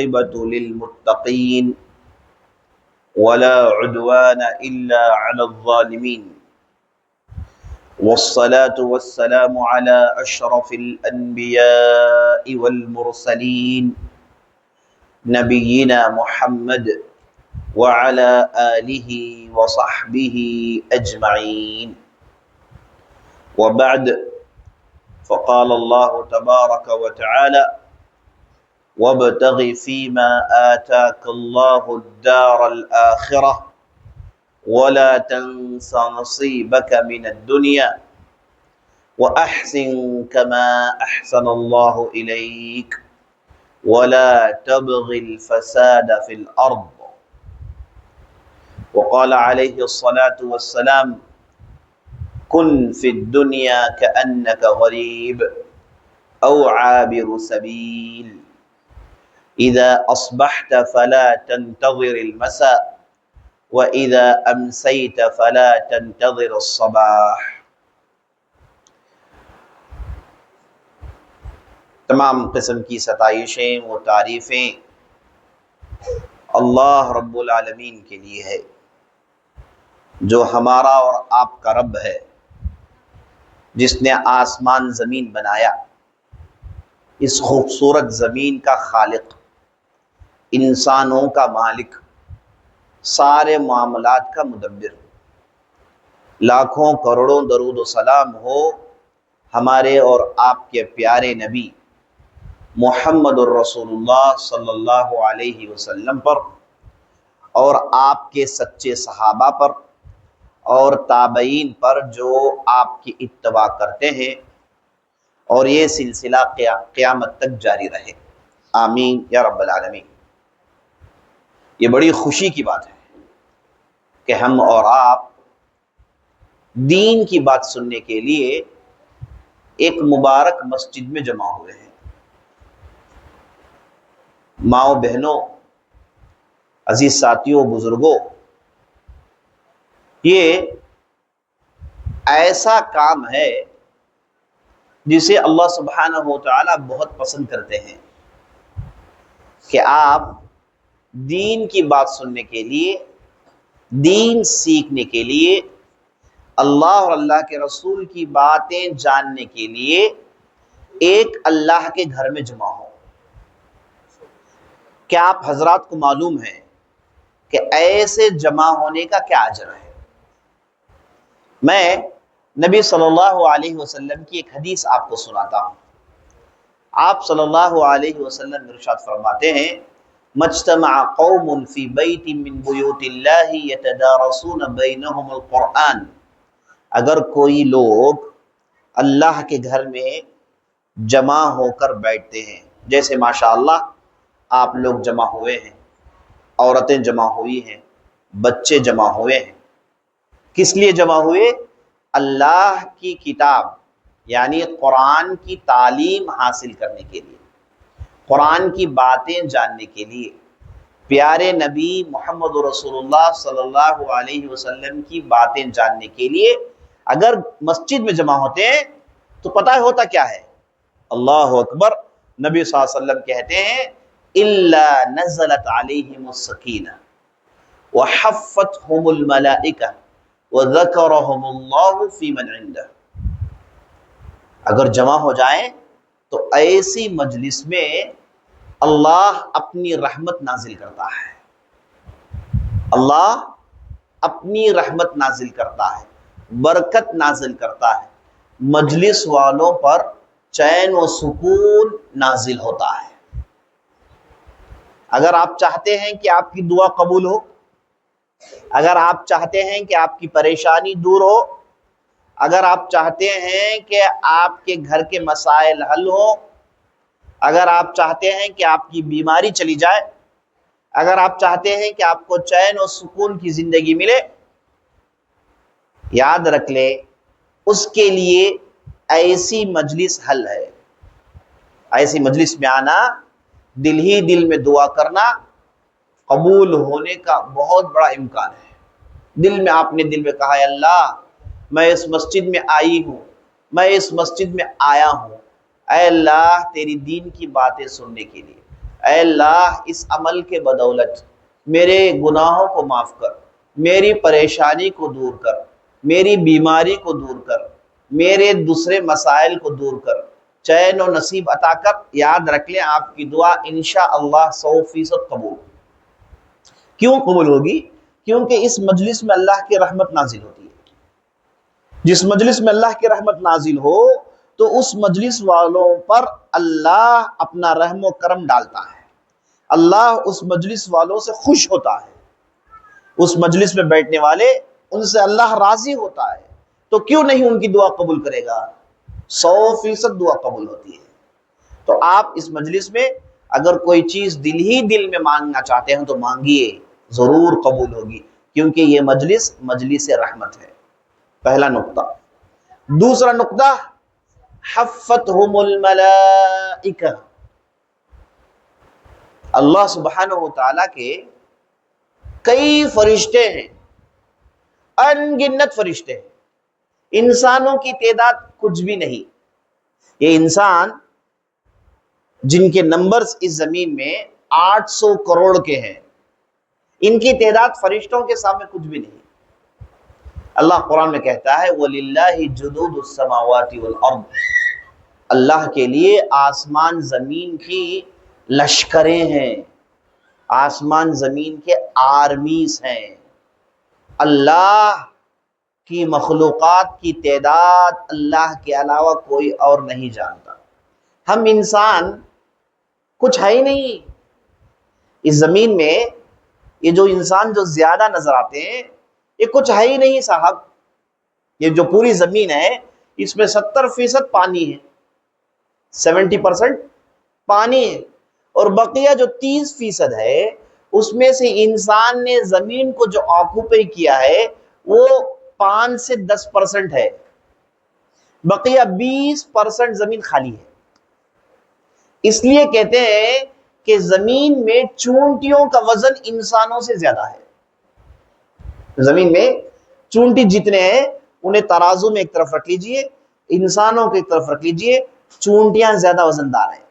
والعاقبة للمتقين ولا عدوان إلا على الظالمين والصلاة والسلام على أشرف الأنبياء والمرسلين نبينا محمد وعلى آله وصحبه أجمعين وبعد فقال الله تبارك وتعالى وابتغ فيما آتاك الله الدار الآخرة ولا تنس نصيبك من الدنيا وأحسن كما أحسن الله إليك ولا تبغ الفساد في الأرض وقال عليه الصلاة والسلام كن في الدنيا كأنك غريب أو عابر سبيل إذا أصبحت فلا تنتظر المساء وإذا أمسيت فلا تنتظر الصباح۔ تمام قسم کی ستائشیں و تعریفیں اللہ رب العالمین کے لیے ہے، جو ہمارا اور آپ کا رب ہے، جس نے آسمان زمین بنایا، اس خوبصورت زمین کا خالق، انسانوں کا مالک، سارے معاملات کا مدبر۔ لاکھوں کروڑوں درود و سلام ہو ہمارے اور آپ کے پیارے نبی محمد الرسول اللہ صلی اللہ علیہ وسلم پر، اور آپ کے سچے صحابہ پر اور تابعین پر جو آپ کی اتباع کرتے ہیں، اور یہ سلسلہ قیامت تک جاری رہے، آمین یا رب العالمین۔ یہ بڑی خوشی کی بات ہے کہ ہم اور آپ دین کی بات سننے کے لیے ایک مبارک مسجد میں جمع ہوئے ہیں۔ ماؤں بہنوں، عزیز ساتھیوں، بزرگوں، یہ ایسا کام ہے جسے اللہ سبحانہ و تعالی بہت پسند کرتے ہیں کہ آپ دین کی بات سننے کے لیے، دین سیکھنے کے لیے، اللہ اور اللہ کے رسول کی باتیں جاننے کے لیے ایک اللہ کے گھر میں جمع ہوں۔ کیا آپ حضرات کو معلوم ہے کہ ایسے جمع ہونے کا کیا اجر ہے؟ میں نبی صلی اللہ علیہ وسلم کی ایک حدیث آپ کو سناتا ہوں۔ آپ صلی اللہ علیہ وسلم ارشاد فرماتے ہیں مجتمع قوم فی بیت من بیوت اللہ یتدارسون بینہم القرآن، اگر کوئی لوگ اللہ کے گھر میں جمع ہو کر بیٹھتے ہیں، جیسے ماشاءاللہ آپ لوگ جمع ہوئے ہیں، عورتیں جمع ہوئی ہیں، بچے جمع ہوئے ہیں، کس لیے جمع ہوئے؟ اللہ کی کتاب یعنی قرآن کی تعلیم حاصل کرنے کے لیے، قرآن کی باتیں جاننے کے لیے، پیارے نبی محمد رسول اللہ صلی اللہ علیہ وسلم کی باتیں جاننے کے لیے اگر مسجد میں جمع ہوتے ہیں تو پتہ ہوتا کیا ہے؟ اللہ اکبر۔ نبی صلی اللہ علیہ وسلم کہتے ہیں الا نزلت علیہم السکینہ وحفتہم الملائکہ وذکرہم اللہ فی من عندہ۔ اگر جمع ہو جائیں تو ایسی مجلس میں اللہ اپنی رحمت نازل کرتا ہے، اللہ اپنی رحمت نازل کرتا ہے، برکت نازل کرتا ہے، مجلس والوں پر چین و سکون نازل ہوتا ہے۔ اگر آپ چاہتے ہیں کہ آپ کی دعا قبول ہو، اگر آپ چاہتے ہیں کہ آپ کی پریشانی دور ہو، اگر آپ چاہتے ہیں کہ آپ کے گھر کے مسائل حل ہوں، اگر آپ چاہتے ہیں کہ آپ کی بیماری چلی جائے، اگر آپ چاہتے ہیں کہ آپ کو چین و سکون کی زندگی ملے، یاد رکھ لے اس کے لیے ایسی مجلس حل ہے۔ ایسی مجلس میں آنا، دل ہی دل میں دعا کرنا، قبول ہونے کا بہت بڑا امکان ہے۔ دل میں آپ نے دل میں کہا ہے اللہ میں اس مسجد میں آئی ہوں، میں اس مسجد میں آیا ہوں، اے اللہ تیری دین کی باتیں سننے کے لیے، اے اللہ اس عمل کے بدولت میرے گناہوں کو معاف کر، میری پریشانی کو دور کر، میری بیماری کو دور کر، میرے دوسرے مسائل کو دور کر، چین و نصیب عطا کر۔ یاد رکھ لیں آپ کی دعا انشاءاللہ 100% قبول۔ کیوں قبول ہوگی؟ کیونکہ اس مجلس میں اللہ کی رحمت نازل ہوتی ہے۔ جس مجلس میں اللہ کی رحمت نازل ہو تو اس مجلس والوں پر اللہ اپنا رحم و کرم ڈالتا ہے، اللہ اس مجلس والوں سے خوش ہوتا ہے، اس مجلس میں بیٹھنے والے ان سے اللہ راضی ہوتا ہے، تو کیوں نہیں ان کی دعا قبول کرے گا؟ 100% دعا قبول ہوتی ہے۔ تو آپ اس مجلس میں اگر کوئی چیز دل ہی دل میں مانگنا چاہتے ہیں تو مانگیے، ضرور قبول ہوگی، کیونکہ یہ مجلس رحمت ہے۔ پہلا نقطہ۔ دوسرا نقطہ، حفتہم الملائکہ، اللہ سبحانہ و تعالیٰ کے کئی فرشتے ہیں، ان گنت فرشتے ہیں، انسانوں کی تعداد کچھ بھی نہیں۔ یہ انسان جن کے نمبرز اس زمین میں 800 کروڑ کے ہیں، ان کی تعداد فرشتوں کے سامنے کچھ بھی نہیں۔ اللہ قرآن میں کہتا ہے وَلِلَّهِ جُنُودُ السَّمَاوَاتِ وَالْأَرْضِ، اللہ کے لیے آسمان زمین کی لشکریں ہیں، آسمان زمین کے آرمیز ہیں۔ اللہ کی مخلوقات کی تعداد اللہ کے علاوہ کوئی اور نہیں جانتا۔ ہم انسان کچھ ہے ہی نہیں اس زمین میں، یہ جو انسان جو زیادہ نظر آتے ہیں یہ کچھ ہے ہی نہیں صاحب۔ یہ جو پوری زمین ہے اس میں 70% پانی ہے، 70% پانی ہے، اور بقیہ جو 30% ہے اس میں سے انسان نے زمین کو جو آکوپائی کیا ہے وہ 5 سے 10% ہے، بقیہ 20% زمین خالی ہے۔ اس لیے کہتے ہیں کہ زمین میں چونٹیوں کا وزن انسانوں سے زیادہ ہے۔ زمین میں چونٹی جتنے ہیں انہیں ترازو میں ایک طرف رکھ لیجئے، انسانوں کو ایک طرف رکھ لیجئے، چونٹیاں زیادہ وزندار ہیں،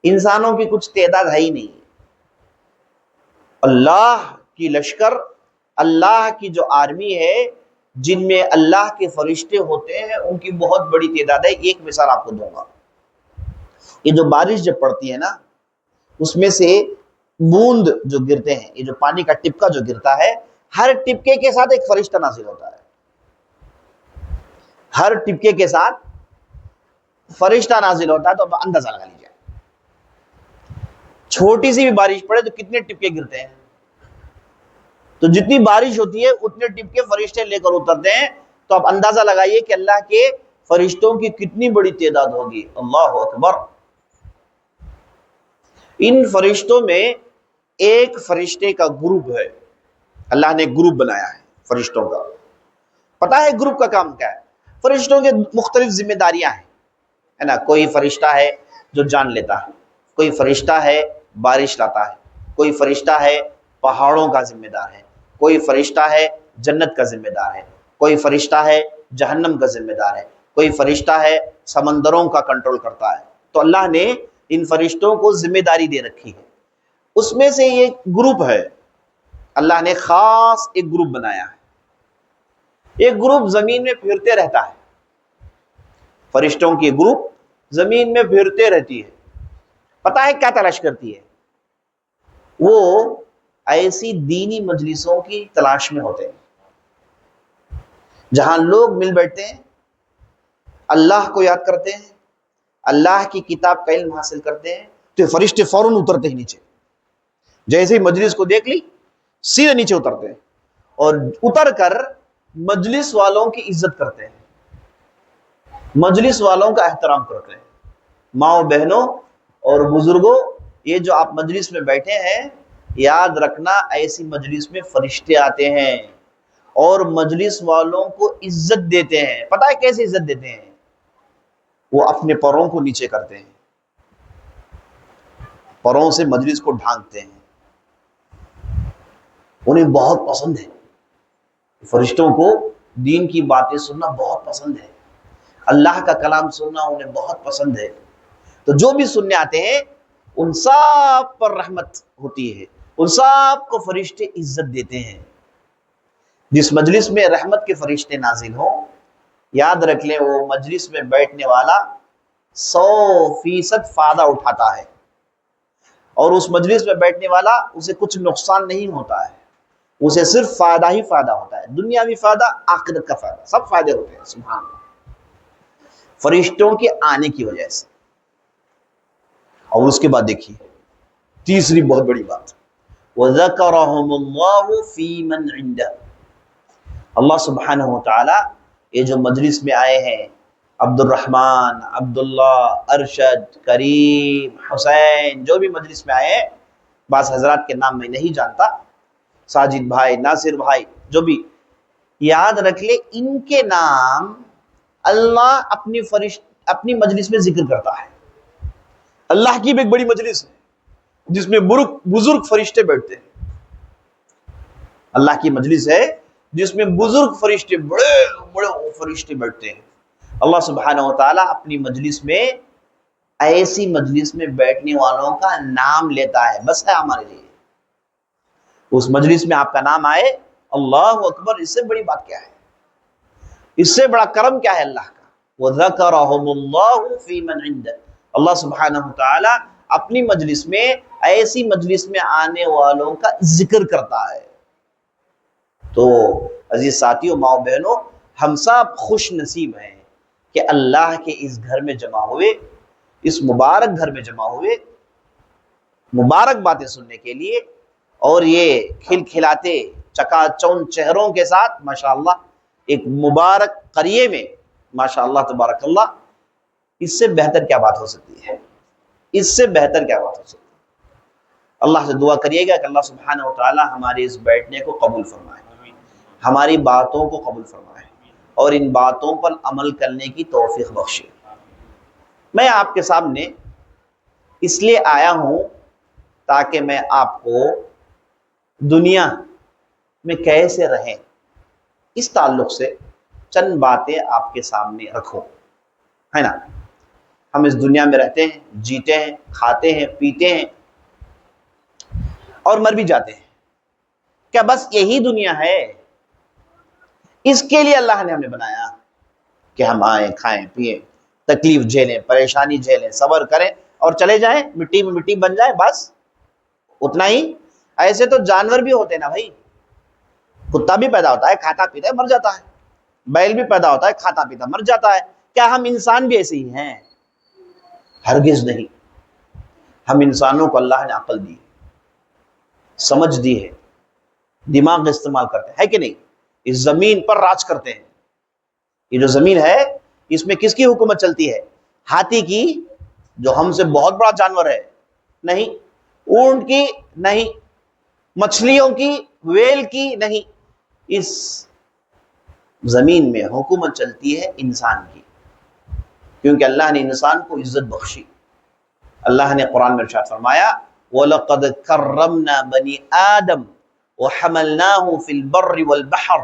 انسانوں کی کچھ تعداد ہے ہی نہیں۔ اللہ کی لشکر، اللہ کی جو آرمی ہے جن میں اللہ کے فرشتے ہوتے ہیں، ان کی بہت بڑی تعداد ہے۔ ایک مثال آپ کو دوں گا، یہ جو بارش جب پڑتی ہے نا اس میں سے بوند جو گرتے ہیں، یہ جو پانی کا ٹپکا جو گرتا ہے، ہر ٹپکے کے ساتھ ایک فرشتہ نازل ہوتا ہے، ہر ٹپکے کے ساتھ فرشتہ نازل ہوتا ہے۔ تو اب اندازہ لگا لیجیے چھوٹی سی بھی بارش پڑے تو کتنے ٹپکے گرتے ہیں، تو جتنی بارش ہوتی ہے اتنے ٹپکے فرشتے لے کر اترتے ہیں۔ تو اب اندازہ لگائیے کہ اللہ کے فرشتوں کی کتنی بڑی تعداد ہوگی۔ اللہ اکبر۔ ان فرشتوں میں ایک فرشتے کا گروپ ہے، اللہ نے گروپ بنایا ہے فرشتوں کا۔ پتہ ہے گروپ کا کام کیا ہے؟ فرشتوں کے مختلف ذمہ داریاں ہیں، ہے نا۔ کوئی فرشتہ ہے جو جان لیتا ہے، کوئی فرشتہ ہے بارش لاتا ہے، کوئی فرشتہ ہے پہاڑوں کا ذمہ دار ہے، کوئی فرشتہ ہے جنت کا ذمہ دار ہے، کوئی فرشتہ ہے جہنم کا ذمہ دار ہے، کوئی فرشتہ ہے سمندروں کا کنٹرول کرتا ہے۔ تو اللہ نے ان فرشتوں کو ذمہ داری دے رکھی ہے۔ اس میں سے ایک گروپ ہے، اللہ نے خاص ایک گروپ بنایا ہے۔ ایک گروپ زمین میں پھرتے رہتا ہے، فرشتوں کی گروپ زمین میں پھرتے رہتی ہے۔ پتہ ہے کیا تلاش کرتی ہے؟ وہ ایسی دینی مجلسوں کی تلاش میں ہوتے ہیں جہاں لوگ مل بیٹھتے ہیں، اللہ کو یاد کرتے ہیں، اللہ کی کتاب کا علم حاصل کرتے ہیں، تو فرشتے فوراً اترتے ہیں نیچے۔ جیسے ہی مجلس کو دیکھ لی سیدھے نیچے اترتے ہیں، اور اتر کر مجلس والوں کی عزت کرتے ہیں، مجلس والوں کا احترام کرتے ہیں۔ ماؤں بہنوں اور بزرگوں، یہ جو آپ مجلس میں بیٹھے ہیں، یاد رکھنا ایسی مجلس میں فرشتے آتے ہیں اور مجلس والوں کو عزت دیتے ہیں۔ پتہ ہے کیسے عزت دیتے ہیں؟ وہ اپنے پروں کو نیچے کرتے ہیں، پروں سے مجلس کو ڈھانکتے ہیں۔ انہیں بہت پسند ہے، فرشتوں کو دین کی باتیں سننا بہت پسند ہے، اللہ کا کلام سننا انہیں بہت پسند ہے۔ تو جو بھی سننے آتے ہیں ان سب پر رحمت ہوتی ہے، ان سب کو فرشتے عزت دیتے ہیں۔ جس مجلس میں رحمت کے فرشتے نازل ہوں، یاد رکھ لیں وہ مجلس میں بیٹھنے والا 100% فائدہ اٹھاتا ہے، اور اس مجلس میں بیٹھنے والا اسے کچھ نقصان نہیں ہوتا ہے، اسے صرف فائدہ ہی فائدہ ہوتا ہے، دنیاوی فائدہ، آخرت کا فائدہ، سب فائدے ہوتے ہیں سبحان اللہ، فرشتوں کے آنے کی وجہ سے۔ اور اس کے بعد دیکھیے تیسری بہت بڑی بات، وَذَكَرَهُمُ اللَّهُ فِي مَنْ عِنْدَهُ، اللہ سبحانہ وتعالی یہ جو مجلس میں آئے ہیں، عبد الرحمن، عبداللہ، ارشد، کریم، حسین، جو بھی مجلس میں آئے ہیں، بعض حضرات کے نام میں نہیں جانتا، ساجد بھائی، ناصر بھائی، جو بھی، یاد رکھ لے ان کے نام اللہ اپنی مجلس میں ذکر کرتا ہے۔ اللہ کی بھی ایک بڑی مجلس ہے جس میں بزرگ فرشتے بیٹھتے ہیں، اللہ کی مجلس ہے جس میں بزرگ فرشتے، بڑے بڑے فرشتے بیٹھتے ہیں۔ اللہ سبحانہ وتعالی اپنی مجلس میں، ایسی مجلس میں بیٹھنے والوں کا نام لیتا ہے، بس ہے ہمارے لیے، اس مجلس میں آپ کا نام آئے، اللہ اکبر، اس سے بڑی بات کیا ہے، اس سے بڑا کرم کیا ہے اللہ کا۔ وَذَكَرَهُمُ اللَّهُ فِي مَنْ عِنْدَهُ، اللہ سبحانہ وتعالی اپنی مجلس میں، ایسی مجلس میں آنے والوں کا ذکر کرتا ہے۔ تو عزیز ساتھیوں، ماؤں بہنوں، ہم سب خوش نصیب ہیں کہ اللہ کے اس گھر میں جمع ہوئے، اس مبارک گھر میں جمع ہوئے، مبارک باتیں سننے کے لیے، اور یہ کھلکھلاتے چکا چوند چہروں کے ساتھ ماشاءاللہ ایک مبارک قریے میں، ماشاءاللہ تبارک اللہ، اس سے بہتر کیا بات ہو سکتی ہے، اس سے بہتر کیا بات ہو سکتی ہے۔ اللہ سے دعا کریے گا کہ اللہ سبحانہ وتعالی ہمارے اس بیٹھنے کو قبول فرمائے، ہماری باتوں کو قبول فرمائے، اور ان باتوں پر عمل کرنے کی توفیق بخشے۔ میں آپ کے سامنے اس لیے آیا ہوں تاکہ میں آپ کو دنیا میں کیسے رہیں اس تعلق سے چند باتیں آپ کے سامنے رکھوں، ہے نا۔ ہم اس دنیا میں رہتے ہیں، جیتے ہیں، کھاتے ہیں، پیتے ہیں اور مر بھی جاتے ہیں، کیا بس یہی دنیا ہے؟ اس کے لیے اللہ نے ہمیں بنایا کہ ہم آئیں، کھائیں، پیئیں، تکلیف جھیلیں، پریشانی جھیلیں، صبر کریں اور چلے جائیں، مٹی میں مٹی بن جائیں، بس اتنا ہی؟ ایسے تو جانور بھی ہوتے ہیں نا بھائی، کتا بھی پیدا ہوتا ہے، کھاتا پیتا ہے، مر جاتا ہے، بیل بھی پیدا ہوتا ہے، کھاتا پیتا مر جاتا ہے، کیا ہم انسان بھی ایسے ہی ہیں؟ ہرگز نہیں۔ ہم انسانوں کو اللہ نے عقل دی، سمجھ دی ہے، دماغ استعمال کرتے ہیں کہ نہیں؟ اس زمین پر راج کرتے ہیں۔ یہ جو زمین ہے اس میں کس کی حکومت چلتی ہے؟ ہاتھی کی، جو ہم سے بہت بڑا جانور ہے؟ نہیں۔ اونٹ کی؟ نہیں۔ مچھلیوں کی؟ ویل کی؟ نہیں۔ اس زمین میں حکومت چلتی ہے انسان کی، کیونکہ اللہ نے انسان کو عزت بخشی۔ اللہ نے قرآن میں ارشاد فرمایا، وَلَقَدْ كَرَّمْنَا بَنِي آدَمَ وَحَمَلْنَاهُمْ فِي الْبَرِّ وَالْبَحْرِ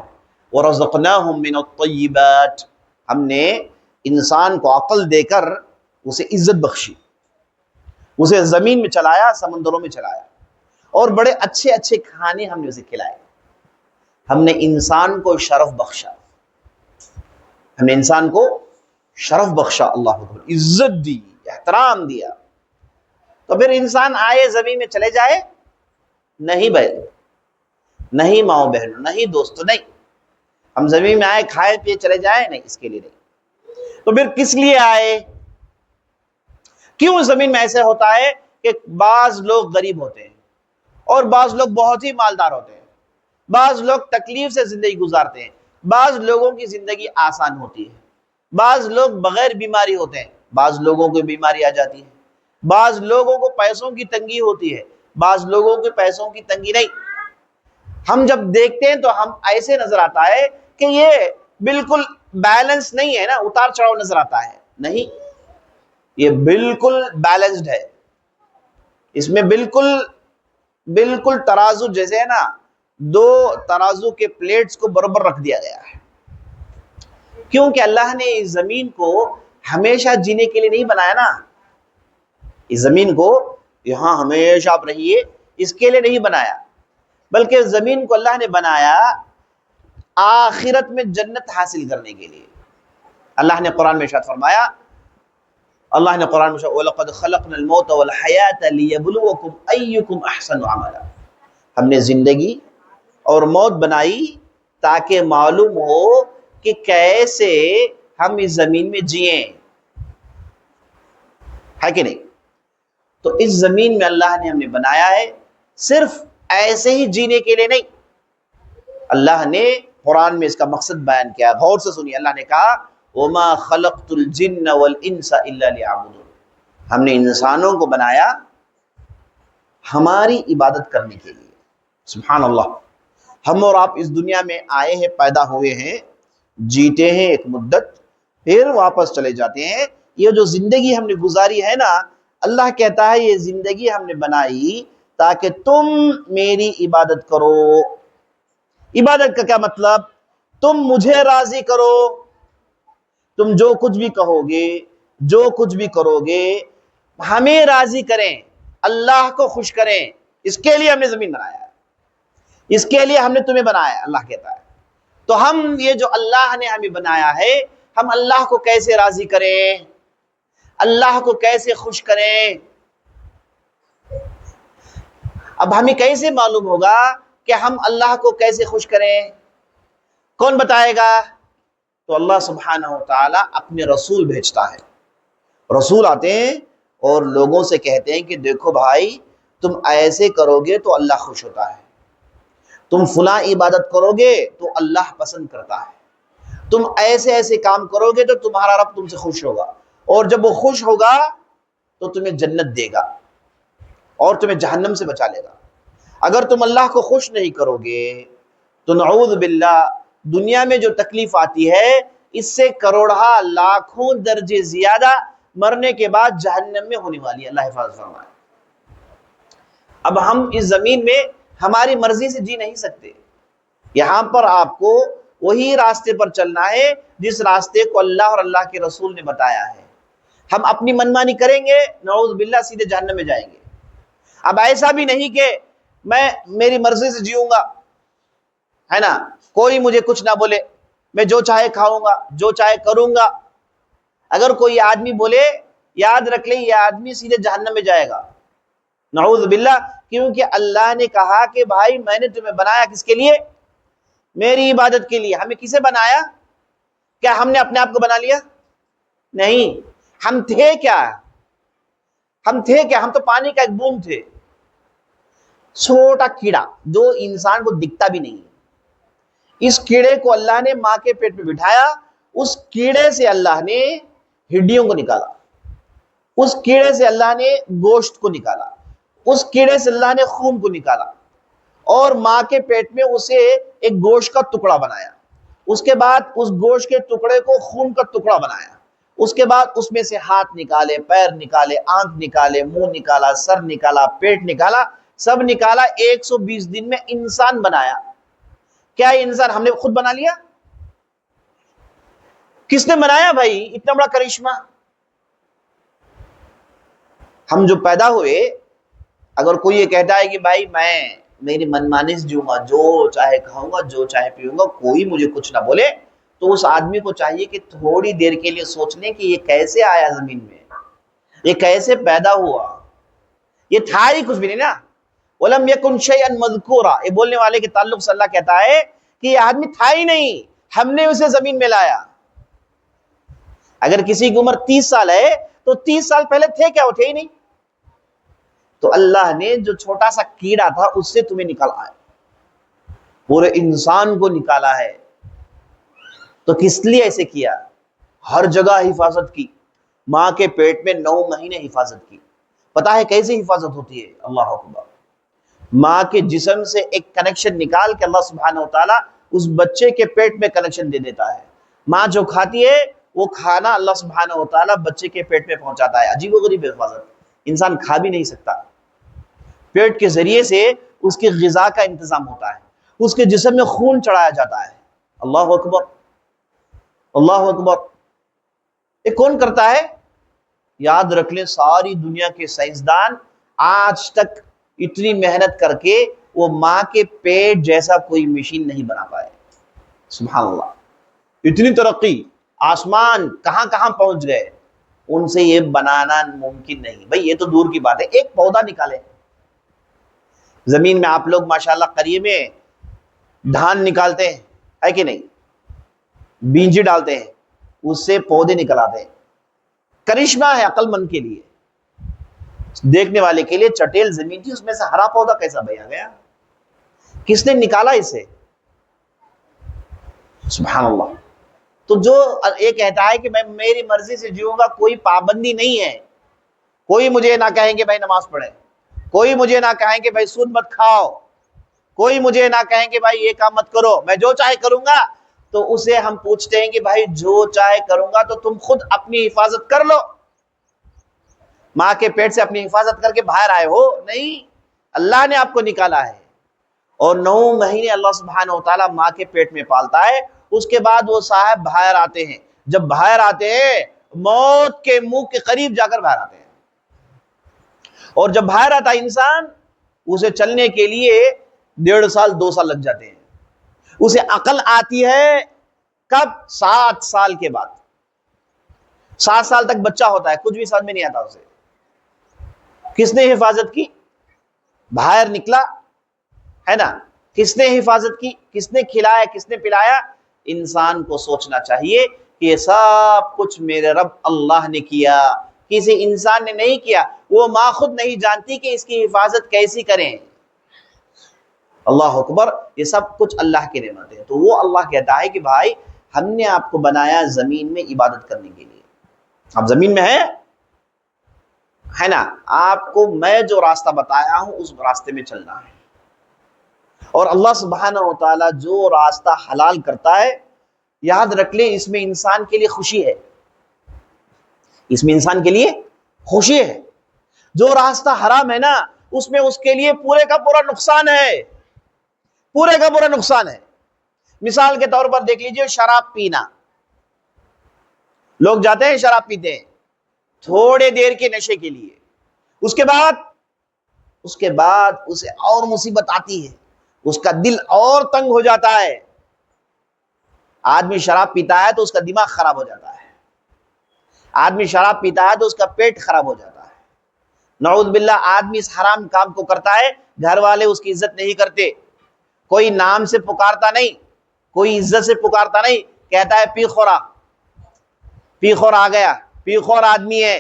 وَرَزَقْنَاهُمْ مِنَ الطَّيِّبَاتِ، ہم نے انسان کو عقل دے کر اسے عزت بخشی، اسے زمین میں چلایا، سمندروں میں چلایا، اور بڑے اچھے اچھے کھانے ہم نے اسے کھلائے۔ ہم نے انسان کو شرف بخشا، ہم نے انسان کو شرف بخشا، اللہ اکبر، عزت دی، احترام دیا۔ تو پھر انسان آئے زمین میں چلے جائے؟ نہیں بھائی، نہیں ماؤں بہنوں، نہیں دوستوں، نہیں۔ ہم زمین میں آئے، کھائے پیے چلے جائیں؟ نہیں، اس کے لیے نہیں۔ تو پھر کس لیے آئے؟ کیوں زمین میں ایسے ہوتا ہے کہ بعض لوگ غریب ہوتے ہیں اور بعض لوگ بہت ہی مالدار ہوتے ہیں، بعض لوگ تکلیف سے زندگی گزارتے ہیں، بعض لوگوں کی زندگی آسان ہوتی ہے، بعض لوگ بغیر بیماری ہوتے ہیں، بعض لوگوں کو بیماری آ جاتی ہے، بعض لوگوں کو پیسوں کی تنگی ہوتی ہے، بعض لوگوں کو پیسوں کی تنگی نہیں۔ ہم جب دیکھتے ہیں تو ہم ایسے نظر آتا ہے کہ یہ بالکل بیلنس نہیں ہے نا، اتار چڑھاؤ نظر آتا ہے، نہیں، یہ بالکل بیلنسڈ ہے۔ اس میں بالکل ترازو جیسے ہے نا، دو ترازو کے پلیٹس کو برابر رکھ دیا گیا ہے، کیونکہ اللہ نے اس زمین کو ہمیشہ جینے کے لیے نہیں بنایا نا، اس زمین کو یہاں ہمیشہ آپ رہیے، اس کے لیے نہیں بنایا، بلکہ زمین کو اللہ نے بنایا آخرت میں جنت حاصل کرنے کے لیے۔ اللہ نے قرآن میں ارشاد فرمایا، اللہ نے قرآن میں وَلَقَدْ خَلَقْنَا الْمَوْتَ وَالْحَيَاةَ لِيَبْلُوَكُمْ أَيُّكُمْ أَحْسَنُ عَمَلًا، ہم نے زندگی اور موت بنائی تاکہ معلوم ہو کہ کیسے ہم اس زمین میں جئیں، ہے کہ نہیں؟ تو اس زمین میں اللہ نے ہم نے بنایا ہے صرف ایسے ہی جینے کے لیے نہیں، اللہ نے قرآن میں اس کا مقصد بیان کیا، غور سے سنیے۔ اللہ نے کہا وَمَا خَلَقْتُ الْجِنَّ وَالْإِنسَ إِلَّا لِيَعْبُدُونِ، ہم نے انسانوں کو بنایا ہماری عبادت کرنے کے لیے۔ سبحان اللہ، ہم اور آپ اس دنیا میں آئے ہیں، پیدا ہوئے ہیں، جیتے ہیں ایک مدت، پھر واپس چلے جاتے ہیں۔ یہ جو زندگی ہم نے گزاری ہے نا، اللہ کہتا ہے یہ زندگی ہم نے بنائی تاکہ تم میری عبادت کرو۔ عبادت کا کیا مطلب؟ تم مجھے راضی کرو، تم جو کچھ بھی کہو گے، جو کچھ بھی کرو گے، ہمیں راضی کریں، اللہ کو خوش کریں، اس کے لیے ہم نے زمین بنایا ہے، اس کے لیے ہم نے تمہیں بنایا ہے، اللہ کہتا ہے۔ تو ہم یہ جو اللہ نے ہمیں بنایا ہے، ہم اللہ کو کیسے راضی کریں، اللہ کو کیسے خوش کریں؟ اب ہمیں کیسے معلوم ہوگا کہ ہم اللہ کو کیسے خوش کریں؟ کون بتائے گا؟ تو اللہ سبحانہ و تعالیٰ اپنے رسول بھیجتا ہے، رسول آتے ہیں اور لوگوں سے کہتے ہیں کہ دیکھو بھائی، تم ایسے کرو گے تو اللہ خوش ہوتا ہے، تم فلاں عبادت کرو گے تو اللہ پسند کرتا ہے، تم ایسے ایسے کام کرو گے تو تمہارا رب تم سے خوش ہوگا، اور جب وہ خوش ہوگا تو تمہیں جنت دے گا اور تمہیں جہنم سے بچا لے گا۔ اگر تم اللہ کو خوش نہیں کرو گے تو نعوذ باللہ دنیا میں جو تکلیف آتی ہے اس سے کروڑہ لاکھوں درجے زیادہ مرنے کے بعد جہنم میں ہونے والی ہے، اللہ حفاظت فرمائے۔ اب ہم اس زمین میں ہماری مرضی سے جی نہیں سکتے، یہاں پر آپ کو وہی راستے پر چلنا ہے جس راستے کو اللہ اور اللہ کے رسول نے بتایا ہے۔ ہم اپنی منمانی کریں گے، نعوذ باللہ سیدھے جہنم میں جائیں گے۔ اب ایسا بھی نہیں کہ میں میری مرضی سے جیوں گا، ہے نا، کوئی مجھے کچھ نہ بولے، میں جو چاہے کھاؤں گا، جو چاہے کروں گا۔ اگر کوئی آدمی بولے، یاد رکھ لیں یہ آدمی سیدھے جہنم میں جائے گا، نعوذ باللہ، کیونکہ اللہ نے کہا کہ بھائی میں نے تمہیں بنایا کس کے لیے؟ میری عبادت کے لیے۔ ہمیں کسے بنایا؟ کیا ہم نے اپنے آپ کو بنا لیا؟ نہیں، ہم تھے کیا؟ ہم تھے کیا؟ ہم تو پانی کا ایک بوند تھے، چھوٹا کیڑا جو انسان کو دکھتا بھی نہیں۔ اس کیڑے کو اللہ نے ماں کے پیٹ میں بٹھایا، اس کیڑے سے اللہ نے ہڈیوں کو نکالا، اس کیڑے سے اللہ نے گوشت کو نکالا، اس کیڑے سے اللہ نے خون کو نکالا، اور ماں کے پیٹ میں اسے ایک گوشت کا ٹکڑا بنایا، اس کے بعد اس گوشت کے ٹکڑے کو خون کا ٹکڑا بنایا، اس کے بعد اس میں سے ہاتھ نکالے، پیر نکالے، آنکھ نکالے، منہ نکالا، سر نکالا، پیٹ نکالا، سب نکالا، 120 دن میں انسان بنایا۔ کیا یہ انسان ہم نے خود بنا لیا؟ کس نے بنایا بھائی اتنا بڑا کرشمہ؟ ہم جو پیدا ہوئے، اگر کوئی یہ کہتا ہے کہ بھائی میں میری منمانی سے جیوں گا، جو چاہے کھاؤں گا، جو چاہے پیوں گا، کوئی مجھے کچھ نہ بولے، تو اس آدمی کو چاہیے کہ تھوڑی دیر کے لیے سوچ لیں کہ یہ کیسے آیا زمین میں، یہ کیسے پیدا ہوا، یہ تھا ہی کچھ بھی نہیں نا۔ وَلَمْ يَكُنْ شَيْئًا مَذْكُورًا، یہ بولنے والے کے تعلق سے اللہ کہتا ہے کہ یہ آدمی تھا ہی نہیں، ہم نے اسے زمین میں لایا۔ اگر کسی کی عمر 30 سال ہے تو 30 سال پہلے تھے کیا؟ وہ تھے ہی نہیں۔ تو اللہ نے جو چھوٹا سا کیڑا تھا اس سے تمہیں نکالا ہے، پورے انسان کو نکالا ہے۔ تو کس لیے ایسے کیا؟ ہر جگہ حفاظت کی، ماں کے پیٹ میں 9 مہینے حفاظت کی۔ پتا ہے کیسے حفاظت ہوتی ہے؟ اللہ اکبر، ماں کے جسم سے ایک کنیکشن نکال کے اللہ سبحانہ وتعالیٰ اس بچے کے پیٹ میں کنیکشن دے دیتا ہے۔ ماں جو کھاتی ہے وہ کھانا اللہ سبحانہ وتعالیٰ بچے کے پیٹ میں پہنچاتا ہے۔ عجیب و غریب حفاظت، انسان کھا بھی نہیں سکتا، پیٹ کے ذریعے سے اس کی غذا کا انتظام ہوتا ہے، اس کے جسم میں خون چڑھایا جاتا ہے۔ اللہ اکبر، اللہ اکبر۔ یہ کون کرتا ہے؟ یاد رکھ لیں، ساری دنیا کے سائنسدان آج تک اتنی محنت کر کے وہ ماں کے پیٹ جیسا کوئی مشین نہیں بنا پائے. سبحان اللہ، اتنی ترقی، آسمان کہاں کہاں پہنچ گئے، ان سے یہ بنانا ممکن نہیں. بھئی یہ تو دور کی بات ہے، ایک پودا نکالے. زمین میں آپ لوگ ماشاءاللہ قریے میں دھان نکالتے ہیں، ہے کہ نہیں، بیجی ڈالتے ہیں، اس سے پودے نکل آتے ہیں. کرشمہ ہے عقل مند کے لیے، دیکھنے والے کے لیے چٹیل زمین تھی، اس میں سے ہرا پودا کیسا بھئی آ گیا؟ کس نے نکالا اسے؟ سبحان اللہ. تو جو یہ کہتا ہے کہ میں میری مرضی سے جیوں گا، کوئی پابندی نہیں ہے. کوئی مجھے نہ کہیں کہ بھائی نماز پڑھیں، کوئی مجھے نہ کہیں کہ بھائی سود مت کھاؤ، کوئی مجھے نہ کہیں کہ بھائی یہ کام مت کرو، میں جو چاہے کروں گا. تو اسے ہم پوچھتے ہیں کہ بھائی جو چاہے کروں گا تو تم خود اپنی حفاظت کر لو. ماں کے پیٹ سے اپنی حفاظت کر کے باہر آئے ہو؟ نہیں، اللہ نے آپ کو نکالا ہے، اور 9 مہینے اللہ سبحانہ و تعالیٰ ماں کے پیٹ میں پالتا ہے. اس کے بعد وہ صاحب باہر آتے ہیں. جب باہر آتے ہیں موت کے منہ کے قریب جا کر باہر آتے ہیں. اور جب باہر آتا انسان، اسے چلنے کے لیے 1.5 سال 2 سال لگ جاتے ہیں. اسے عقل آتی ہے کب؟ 7 سال کے بعد. 7 سال تک بچہ ہوتا ہے، کچھ بھی سمجھ میں نہیں آتا اسے. کس نے حفاظت کی؟ باہر نکلا ہے نا، کس نے حفاظت کی؟ کس نے کھلایا؟ کس نے پلایا؟ انسان کو سوچنا چاہیے کہ یہ سب کچھ میرے رب اللہ نے کیا، کسی انسان نے نہیں کیا. وہ ماں خود نہیں جانتی کہ اس کی حفاظت کیسی کریں. اللہ اکبر، یہ سب کچھ اللہ کی نعمت ہے. تو وہ اللہ کہتا ہے کہ بھائی ہم نے آپ کو بنایا زمین میں عبادت کرنے کے لیے. آپ زمین میں ہے نا، آپ کو میں جو راستہ بتایا ہوں اس راستے میں چلنا ہے. اور اللہ سبحانہ و تعالیٰ جو راستہ حلال کرتا ہے، یاد رکھ لیں اس میں انسان کے لیے خوشی ہے. اس میں انسان کے لیے خوشی ہے. جو راستہ حرام ہے نا، اس میں اس کے لیے پورے کا پورا نقصان ہے، پورے کا پورا نقصان ہے. مثال کے طور پر دیکھ لیجئے شراب پینا. لوگ جاتے ہیں شراب پیتے ہیں تھوڑے دیر کے نشے کے لیے، اس کے بعد اسے اور مصیبت آتی ہے، اس کا دل اور تنگ ہو جاتا ہے. آدمی شراب پیتا ہے تو اس کا دماغ خراب ہو جاتا ہے، آدمی شراب پیتا ہے تو اس کا پیٹ خراب ہو جاتا ہے. نعوذ باللہ، آدمی اس حرام کام کو کرتا ہے، گھر والے اس کی عزت نہیں کرتے، کوئی نام سے پکارتا نہیں، کوئی عزت سے پکارتا نہیں، کہتا ہے پی خورا، پی خور آ گیا، پی خور آدمی ہے،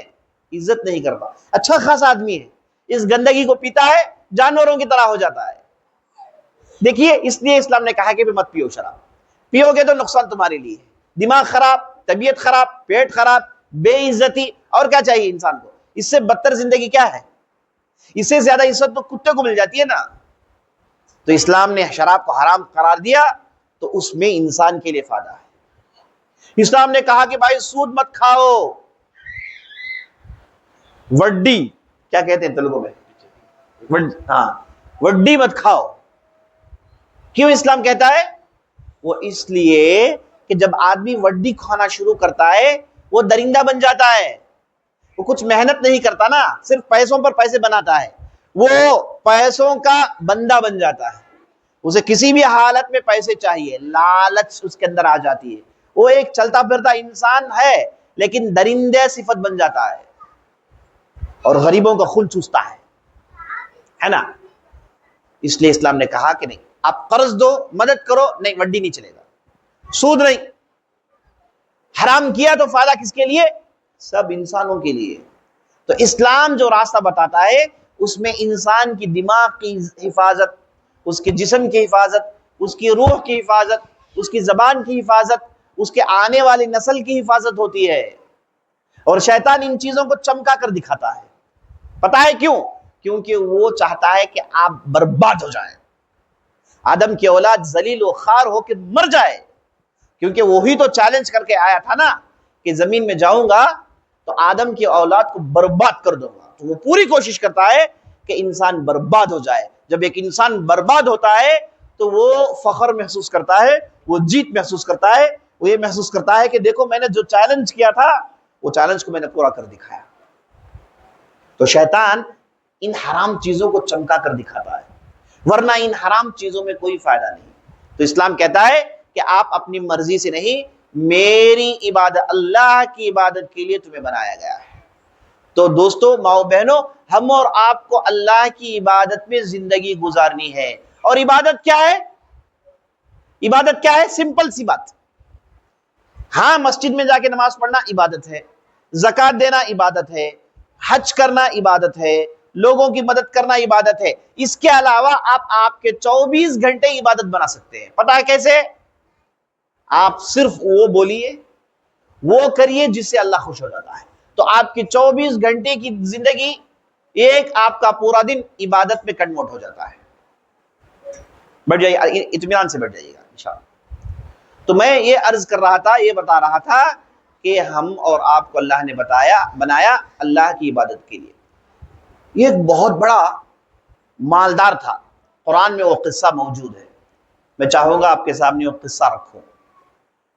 عزت نہیں کرتا. اچھا خاص آدمی ہے، اس گندگی کو پیتا ہے جانوروں کی طرح ہو جاتا ہے. دیکھیے اس لیے اسلام نے کہا کہ مت پیو شراب. پیو گے تو نقصان تمہارے لیے، دماغ خراب، طبیعت خراب، پیٹ خراب، بے عزتی. اور کیا چاہیے انسان کو؟ اس سے بدتر زندگی کیا ہے؟ اس سے زیادہ عزت تو کتے کو مل جاتی ہے نا. تو اسلام نے شراب کو حرام قرار دیا تو اس میں انسان کے لیے فائدہ ہے. اسلام نے کہا کہ بھائی سود مت کھاؤ، وڈی کیا کہتے ہیں تیلگو میں، وڈی مت کھاؤ. کیوں اسلام کہتا ہے؟ وہ اس لیے کہ جب آدمی وڈی کھانا شروع کرتا ہے وہ درندہ بن جاتا ہے. وہ کچھ محنت نہیں کرتا نا، صرف پیسوں پر پیسے بناتا ہے، وہ پیسوں کا بندہ بن جاتا ہے. اسے کسی بھی حالت میں پیسے چاہیے، لالچ اس کے اندر آ جاتی ہے. وہ ایک چلتا پھرتا انسان ہے لیکن درندے صفت بن جاتا ہے اور غریبوں کا خون چوستا ہے نا. اس لیے اسلام نے کہا کہ نہیں، آپ قرض دو، مدد کرو، نہیں وڈی نہیں چلے گا، سود نہیں. حرام کیا تو فائدہ کس کے لیے؟ سب انسانوں کے لیے. تو اسلام جو راستہ بتاتا ہے اس میں انسان کی دماغ کی حفاظت، اس کے جسم کی حفاظت، اس کی روح کی حفاظت، اس کی زبان کی حفاظت، اس کے آنے والی نسل کی حفاظت ہوتی ہے. اور شیطان ان چیزوں کو چمکا کر دکھاتا ہے. پتہ ہے کیوں؟ کیونکہ وہ چاہتا ہے کہ آپ برباد ہو جائیں، آدم کی اولاد ذلیل و خوار ہو کے مر جائے. کیونکہ وہی تو چیلنج کر کے آیا تھا نا کہ زمین میں جاؤں گا تو آدم کی اولاد کو برباد کر دوں گا. تو وہ پوری کوشش کرتا ہے کہ انسان برباد ہو جائے. جب ایک انسان برباد ہوتا ہے تو وہ فخر محسوس کرتا ہے، وہ جیت محسوس کرتا ہے، وہ یہ محسوس کرتا ہے کہ دیکھو میں نے جو چیلنج کیا تھا وہ چیلنج کو میں نے پورا کر دکھایا. تو شیطان ان حرام چیزوں کو چمکا کر دکھاتا ہے، ورنہ ان حرام چیزوں میں کوئی فائدہ نہیں۔ تو اسلام کہتا ہے کہ آپ اپنی مرضی سے نہیں، میری عبادت، اللہ کی عبادت کے لیے تمہیں بنایا گیا ہے۔ تو دوستو، ماؤ بہنوں، ہم اور آپ کو اللہ کی عبادت میں زندگی گزارنی ہے۔ اور عبادت کیا ہے؟ عبادت کیا ہے؟ سمپل سی بات، ہاں مسجد میں جا کے نماز پڑھنا عبادت ہے، زکوٰۃ دینا عبادت ہے، حج کرنا عبادت ہے، لوگوں کی مدد کرنا عبادت ہے۔ اس کے علاوہ آپ کے 24 گھنٹے عبادت بنا سکتے ہیں۔ پتہ ہے کیسے؟ آپ صرف وہ بولیے، وہ کریے جس سے اللہ خوش ہو جاتا ہے، تو آپ کی 24 گھنٹے کی زندگی ایک آپ کا پورا دن عبادت میں کنورٹ ہو جاتا ہے۔ بڑھ جائیے، اطمینان سے بڑھ جائیے گا انشاءاللہ۔ تو میں یہ عرض کر رہا تھا، یہ بتا رہا تھا کہ ہم اور آپ کو اللہ نے بنایا اللہ کی عبادت کے لیے۔ یہ ایک بہت بڑا مالدار تھا، قرآن میں وہ قصہ موجود ہے، میں چاہوں گا آپ کے سامنے وہ قصہ رکھوں۔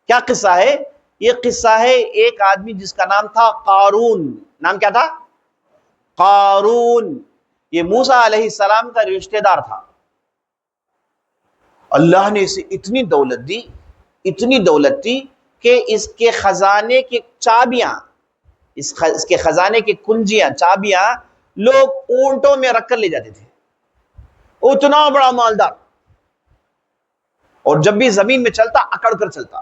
کیا قصہ ہے؟ یہ قصہ ہے ایک آدمی جس کا نام تھا قارون۔ نام کیا تھا؟ قارون۔ یہ موسیٰ علیہ السلام کا رشتہ دار تھا۔ اللہ نے اسے اتنی دولت دی کہ اس کے خزانے کی چابیاں، اس کے خزانے کی کنجیاں، چابیاں لوگ اونٹوں میں رکھ کر لے جاتے تھے۔ اتنا بڑا مالدار، اور جب بھی زمین میں چلتا اکڑ کر چلتا۔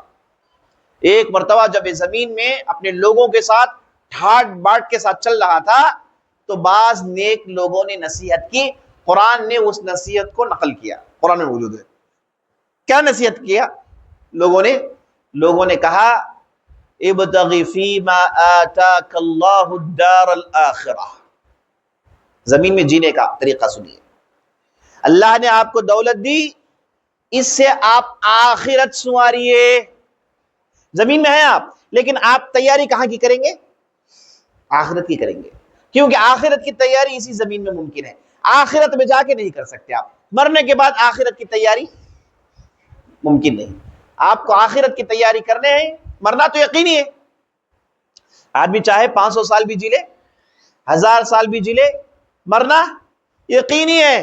ایک مرتبہ جب یہ زمین میں اپنے لوگوں کے ساتھ ٹھاٹ باٹ کے ساتھ چل رہا تھا تو بعض نیک لوگوں نے نصیحت کی، قرآن نے اس نصیحت کو نقل کیا، قرآن میں موجود ہے۔ کیا نصیحت کیا لوگوں نے کہا، ابتغ فیما آتاک اللہ الدار الآخرہ۔ زمین میں جینے کا طریقہ سنیے، اللہ نے آپ کو دولت دی، اس سے آپ آخرت سنواریے۔ زمین میں ہیں آپ، لیکن آپ تیاری کہاں کی کریں گے؟ آخرت کی کریں گے، کیونکہ آخرت کی تیاری اسی زمین میں ممکن ہے، آخرت میں جا کے نہیں کر سکتے آپ۔ مرنے کے بعد آخرت کی تیاری ممکن نہیں۔ آپ کو آخرت کی تیاری کرنے ہیں، مرنا تو یقینی ہے۔ آدمی چاہے 500 سال بھی جی لے، 1000 سال بھی جی لے، مرنا یقینی ہے۔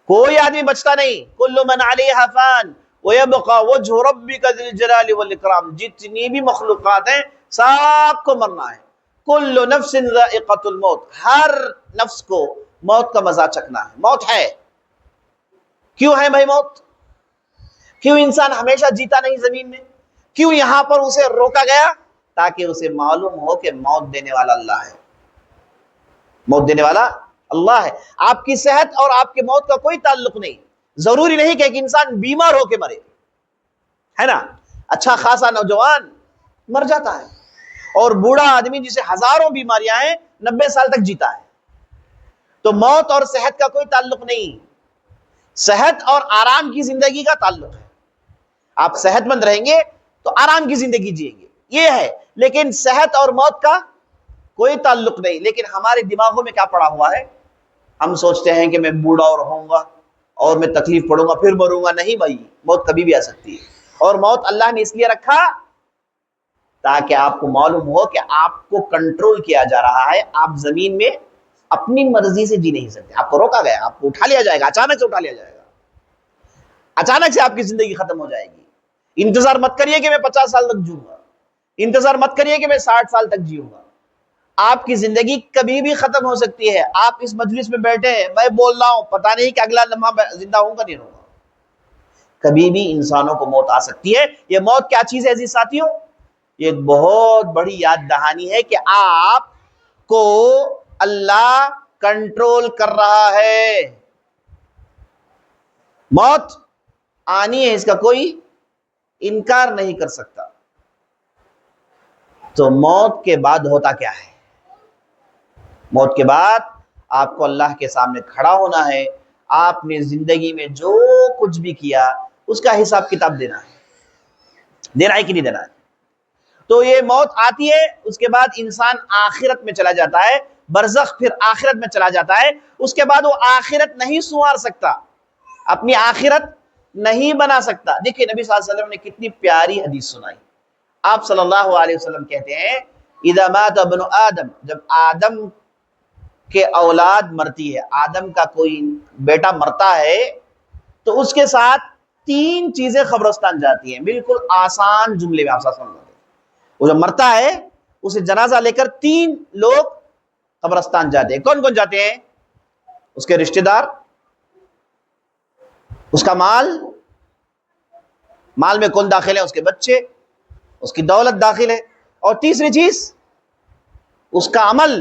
کوئی آدمی بچتا نہیں، کل من علیہا فان ویبقى وجہ ربک ذی الجلال والاکرام۔ جتنی بھی مخلوقات ہیں سب کو مرنا ہے۔ کل نفس ذائقۃ الموت، ہر نفس کو موت کا مزہ چکھنا ہے۔ موت ہے، کیوں ہے بھائی موت؟ کیوں انسان ہمیشہ جیتا نہیں زمین میں؟ کیوں یہاں پر اسے روکا گیا؟ تاکہ اسے معلوم ہو کہ موت دینے والا اللہ ہے، موت دینے والا اللہ ہے۔ آپ کی صحت اور آپ کے موت کا کوئی تعلق نہیں۔ ضروری نہیں کہ ایک انسان بیمار ہو کے مرے، ہے نا؟ اچھا خاصا نوجوان مر جاتا ہے، اور بوڑھا آدمی جسے ہزاروں بیماریاں ہیں 90 سال تک جیتا ہے۔ تو موت اور صحت کا کوئی تعلق نہیں، صحت اور آرام کی زندگی کا تعلق ہے۔ آپ صحت مند رہیں گے تو آرام کی زندگی جئیں گے، یہ ہے، لیکن صحت اور موت کا کوئی تعلق نہیں۔ لیکن ہمارے دماغوں میں کیا پڑا ہوا ہے؟ ہم سوچتے ہیں کہ میں بوڑھا اور ہوں گا اور میں تکلیف پڑوں گا پھر مروں گا۔ نہیں بھائی، موت کبھی بھی آ سکتی ہے، اور موت اللہ نے اس لیے رکھا تاکہ آپ کو معلوم ہو کہ آپ کو کنٹرول کیا جا رہا ہے۔ آپ زمین میں اپنی مرضی سے جی نہیں سکتے، آپ کو روکا گیا، آپ کو اٹھا لیا جائے گا، اچانک سے اٹھا لیا جائے گا، اچانک سے آپ کی زندگی ختم ہو جائے گی۔ انتظار مت کریے کہ میں 50 سال تک جیوں گا، انتظار مت کریے کہ میں 60 سال تک جیوں گا۔ آپ کی زندگی کبھی بھی ختم ہو سکتی ہے۔ آپ اس مجلس میں بیٹھے ہیں، میں بول رہا ہوں، پتہ نہیں کہ اگلا لمحہ زندہ ہوں گا نہیں ہوں گا۔ کبھی بھی انسانوں کو موت آ سکتی ہے۔ یہ موت کیا چیز ہے عزیز ساتھیوں؟ یہ ایک بہت بڑی یاد دہانی ہے کہ آپ کو اللہ کنٹرول کر رہا ہے۔ موت آنی ہے، اس کا کوئی انکار نہیں کر سکتا۔ تو موت کے بعد ہوتا کیا ہے؟ موت کے بعد آپ کو اللہ کے سامنے کھڑا ہونا ہے۔ آپ نے زندگی میں جو کچھ بھی کیا اس کا حساب کتاب دینا ہے کہ نہیں دینا ہے۔ تو یہ موت آتی ہے، اس کے بعد انسان آخرت میں چلا جاتا ہے، برزخ، پھر آخرت میں چلا جاتا ہے۔ اس کے بعد وہ آخرت نہیں سنوار سکتا، اپنی آخرت نہیں بنا سکتا۔ دیکھیں نبی صلی اللہ علیہ وسلم نے کتنی پیاری حدیث سنائی۔ آپ صلی اللہ علیہ وسلم کہتے ہیں، اذا مات ابن آدم، جب آدم کہ اولاد مرتی ہے، آدم کا کوئی بیٹا مرتا ہے تو اس کے ساتھ 3 چیزیں قبرستان جاتی ہیں. بالکل آسان جملے میں آپ سمجھ لیں. وہ جو مرتا ہے اسے جنازہ لے کر 3 لوگ قبرستان جاتے ہیں. کون کون جاتے ہیں؟ اس کے رشتہ دار، اس کا مال میں کون داخل ہے؟ اس کے بچے، اس کی دولت داخل ہے، اور تیسری چیز اس کا عمل،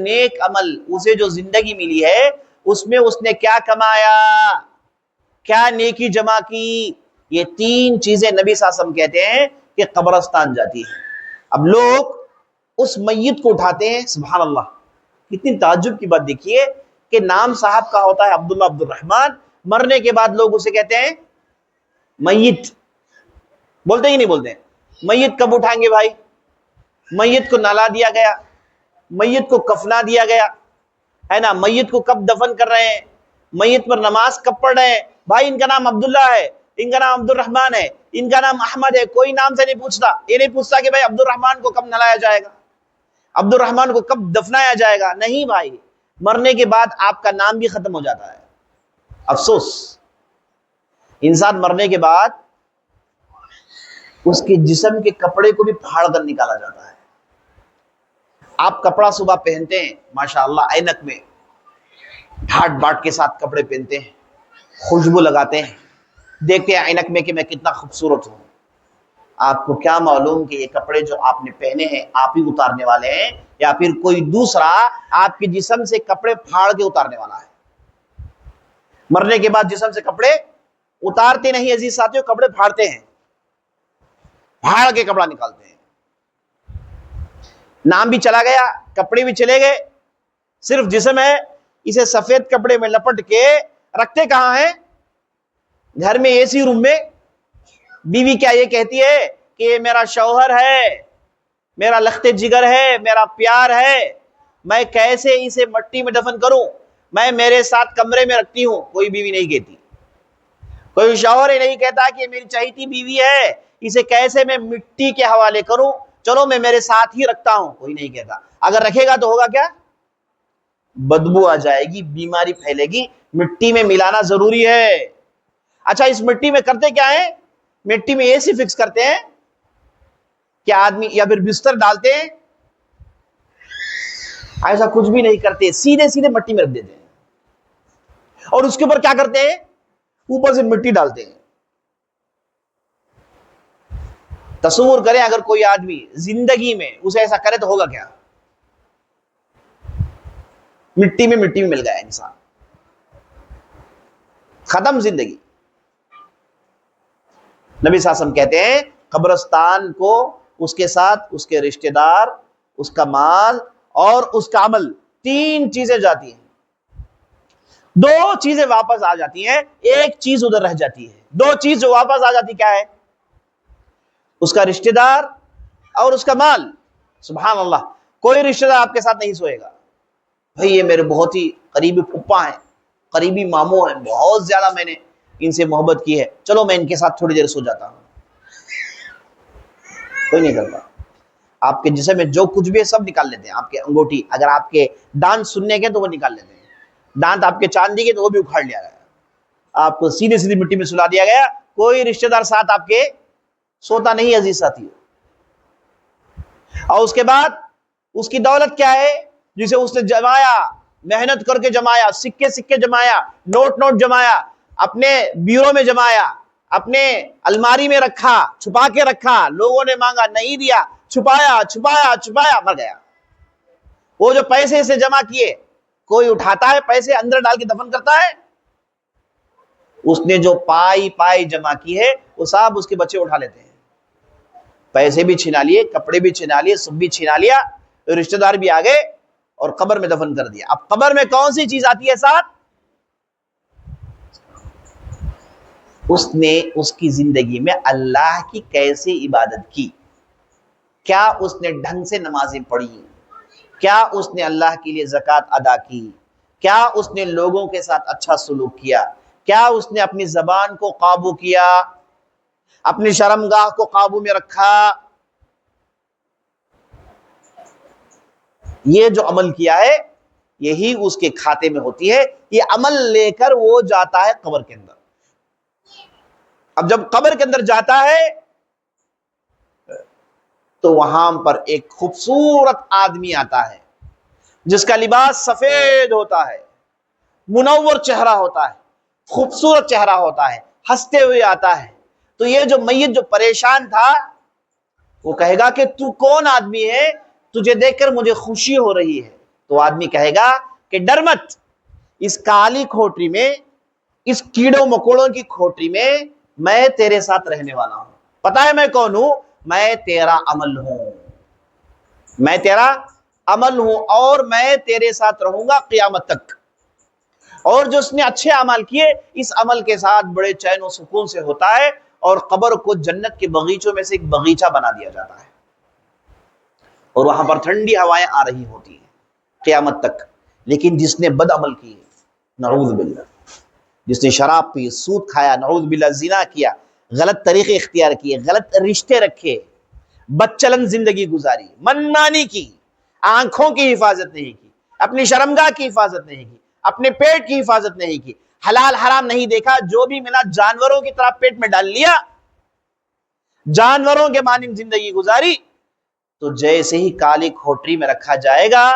نیک عمل. اسے جو زندگی ملی ہے اس میں اس نے کیا کمایا، کیا نیکی جمع کی. یہ 3 چیزیں نبی صلی اللہ علیہ وسلم کہتے ہیں کہ قبرستان جاتی ہے. اب لوگ اس میت کو اٹھاتے ہیں. سبحان اللہ، کتنی تعجب کی بات دیکھیے کہ نام صاحب کا ہوتا ہے عبداللہ عبد الرحمن، مرنے کے بعد لوگ اسے کہتے ہیں میت. بولتے ہی نہیں بولتے ہیں. میت کب اٹھائیں گے بھائی؟ میت کو نلا دیا گیا، میت کو کفنا دیا گیا ہے نا، میت کو کب دفن کر رہے ہیں، میت پر نماز کب پڑھ رہے ہیں؟ بھائی ان کا نام عبداللہ ہے، ان کا نام عبد الرحمن ہے، ان کا نام احمد ہے. کوئی نام سے نہیں پوچھتا. یہ نہیں پوچھتا کہ بھائی عبد الرحمن کو کب نلایا جائے گا، عبد الرحمن کو کب دفنایا جائے گا. نہیں بھائی، مرنے کے بعد آپ کا نام بھی ختم ہو جاتا ہے. افسوس، انسان مرنے کے بعد اس کے جسم کے کپڑے کو بھی پھاڑ کر نکالا جاتا ہے. آپ کپڑا صبح پہنتے ہیں ماشاءاللہ، اینک میں ڈھاٹ باٹ کے ساتھ کپڑے پہنتے ہیں، خوشبو لگاتے ہیں، دیکھتے ہیں اینک میں کہ میں کتنا خوبصورت ہوں. آپ کو کیا معلوم کہ یہ کپڑے جو آپ نے پہنے ہیں آپ ہی اتارنے والے ہیں، یا پھر کوئی دوسرا آپ کے جسم سے کپڑے پھاڑ کے اتارنے والا ہے. مرنے کے بعد جسم سے کپڑے اتارتے نہیں عزیز ساتھیوں، کپڑے پھاڑتے ہیں، پھاڑ کے کپڑا نکالتے ہیں. نام بھی چلا گیا، کپڑے بھی چلے گئے، صرف جسم ہے. اسے سفید کپڑے میں لپٹ کے رکھتے کہاں ہیں؟ گھر میں، اے سی روم میں. بیوی کیا یہ کہتی ہے کہ یہ میرا شوہر ہے، میرا لخت جگر ہے، میرا پیار ہے، میں کیسے اسے مٹی میں دفن کروں، میں میرے ساتھ کمرے میں رکھتی ہوں؟ کوئی بیوی نہیں کہتی، کوئی شوہر ہی نہیں کہتا کہ یہ میری چہیتی بیوی ہے، اسے کیسے میں مٹی کے حوالے کروں، چلو میں میرے ساتھ ہی رکھتا ہوں. کوئی نہیں کہتا. اگر رکھے گا تو ہوگا کیا؟ بدبو آ جائے گی، بیماری پھیلے گی. مٹی میں ملانا ضروری ہے. اچھا، اس مٹی میں کرتے کیا ہے؟ مٹی میں ایسی فکس کرتے ہیں کہ آدمی، یا پھر بستر ڈالتے ہیں. ایسا کچھ بھی نہیں کرتے، سیدھے سیدھے مٹی میں رکھ دیتے ہیں، اور اس کے اوپر کیا کرتے ہیں؟ اوپر سے مٹی ڈالتے ہیں. تصور کریں اگر کوئی آدمی زندگی میں اسے ایسا کرے تو ہوگا کیا؟ مٹی میں مل گیا انسان، ختم زندگی. نبی صلی اللہ علیہ وسلم کہتے ہیں قبرستان کو اس کے ساتھ اس کے رشتہ دار، اس کا مال اور اس کا عمل، 3 چیزیں جاتی ہیں. 2 چیزیں واپس آ جاتی ہیں، ایک چیز ادھر رہ جاتی ہے. 2 چیز جو واپس آ جاتی کیا ہے؟ اس کا رشتہ دار اور اس کا مال. سبحان اللہ، کوئی رشتہ دار آپ کے ساتھ نہیں سوئے گا. بھئی یہ میرے بہت ہی قریبی پھپھا ہیں، قریبی ماموں ہیں، بہت زیادہ میں نے ان سے محبت کی ہے، چلو میں ان کے ساتھ تھوڑی دیر سو جاتا ہوں. کوئی نہیں کرتا. آپ کے جسم میں جو کچھ بھی ہے سب نکال لیتے ہیں. آپ کے انگوٹھی، اگر آپ کے دانت سننے کے تو وہ نکال لیتے ہیں، دانت آپ کے چاندی کے تو وہ بھی اکھاڑ لیا گیا. آپ کو سیدھے سیدھی مٹی میں سلا دیا گیا. کوئی رشتہ دار ساتھ آپ کے سوتا نہیں عزیز ساتھی. اور اس کے بعد اس کی دولت کیا ہے جسے اس نے جمایا، محنت کر کے جمایا، سکے جمایا، نوٹ جمایا، اپنے بیورو میں جمایا، اپنے الماری میں رکھا، چھپا کے رکھا، لوگوں نے مانگا نہیں دیا، چھپایا، مر گیا. وہ جو پیسے سے جمع کیے، کوئی اٹھاتا ہے پیسے اندر ڈال کے دفن کرتا ہے؟ اس نے جو پائی جمع کی ہے وہ سب اس کے بچے اٹھا لیتے ہیں. پیسے بھی چھنا لیے، کپڑے بھی چھنا لیے، سب بھی چھنا لیا، رشتہ دار بھی آ گئے اور قبر میں دفن کر دیا. اب قبر میں کون سی چیز آتی ہے ساتھ؟ اس نے اس کی زندگی میں اللہ کی کیسے عبادت کی، کیا اس نے ڈھنگ سے نمازیں پڑھی، کیا اس نے اللہ کے لیے زکوٰۃ ادا کی، کیا اس نے لوگوں کے ساتھ اچھا سلوک کیا، کیا اس نے اپنی زبان کو قابو کیا، اپنی شرمگاہ کو قابو میں رکھا. یہ جو عمل کیا ہے یہی اس کے کھاتے میں ہوتی ہے. یہ عمل لے کر وہ جاتا ہے قبر کے اندر. اب جب قبر کے اندر جاتا ہے تو وہاں پر ایک خوبصورت آدمی آتا ہے جس کا لباس سفید ہوتا ہے، منور چہرہ ہوتا ہے، خوبصورت چہرہ ہوتا ہے، ہنستے ہوئے آتا ہے. تو یہ جو میت جو پریشان تھا وہ کہے گا کہ تو کون آدمی ہے، تجھے دیکھ کر مجھے خوشی ہو رہی ہے. تو آدمی کہے گا کہ ڈر مت، اس کالی کھوٹری میں، اس کیڑوں مکوڑوں کی کھوٹری میں تیرے ساتھ رہنے والا ہوں. پتا ہے میں کون ہوں؟ میں تیرا عمل ہوں، میں تیرا عمل ہوں، اور میں تیرے ساتھ رہوں گا قیامت تک. اور جو اس نے اچھے عمل کیے اس عمل کے ساتھ بڑے چین و سکون سے ہوتا ہے، اور قبر کو جنت کے باغیچوں میں سے ایک باغیچہ بنا دیا جاتا ہے، اور وہاں پر ٹھنڈی ہوائیں آ رہی ہوتی ہیں قیامت تک. لیکن جس نے بد عمل کیے، نعوذ باللہ، جس نے شراب پی، سود کھایا، نعوذ باللہ، زنا کیا، غلط طریقے اختیار کیے، غلط رشتے رکھے، بد چلن زندگی گزاری، منمانی کی، آنکھوں کی حفاظت نہیں کی، اپنی شرمگاہ کی حفاظت نہیں کی، اپنے پیٹ کی حفاظت نہیں کی، حلال حرام نہیں دیکھا، جو بھی ملا جانوروں کی طرح پیٹ میں ڈال لیا، جانوروں کے مانند زندگی گزاری، تو جیسے ہی کالی کھوٹری میں رکھا جائے گا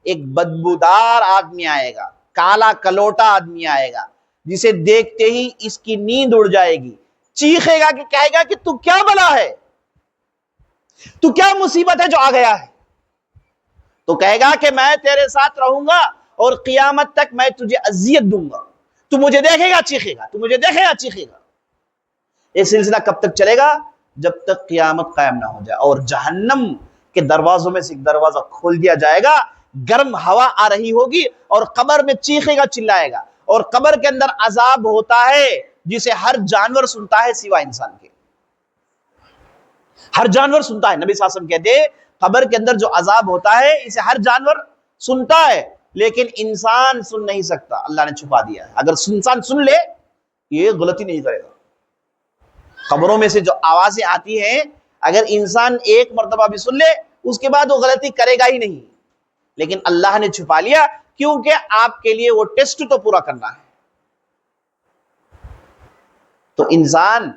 ایک بدبودار آدمی آئے گا، کالا کلوٹا آدمی آئے گا، جسے دیکھتے ہی اس کی نیند اڑ جائے گی. چیخے گا کہ کہے گا کہ تو کیا بلا ہے، تو کیا مصیبت ہے جو آ گیا ہے. تو کہے گا کہ میں تیرے ساتھ رہوں گا اور قیامت تک میں تجھے اذیت دوں گا. تو مجھے دیکھے گا چیخے گا، تو مجھے دیکھے گا چیخے گا. یہ سلسلہ کب تک چلے گا؟ جب تک قیامت قائم نہ ہو جائے. اور جہنم کے دروازوں میں سے ایک دروازہ کھول دیا جائے گا، گرم ہوا آ رہی ہوگی اور قبر میں چیخے گا، چلائے گا. اور قبر کے اندر عذاب ہوتا ہے جسے ہر جانور سنتا ہے سوائے انسان کے. ہر جانور سنتا ہے. نبی صلی اللہ علیہ وسلم کہتے ہیں قبر کے اندر جو عذاب ہوتا ہے اسے ہر جانور سنتا ہے لیکن انسان سن نہیں سکتا. اللہ نے چھپا دیا ہے. اگر انسان سن لے یہ غلطی نہیں کرے گا. قبروں میں سے جو آوازیں آتی ہیں اگر انسان ایک مرتبہ بھی سن لے اس کے بعد وہ غلطی کرے گا ہی نہیں. لیکن اللہ نے چھپا لیا کیونکہ آپ کے لیے وہ ٹیسٹ تو پورا کرنا ہے. تو انسان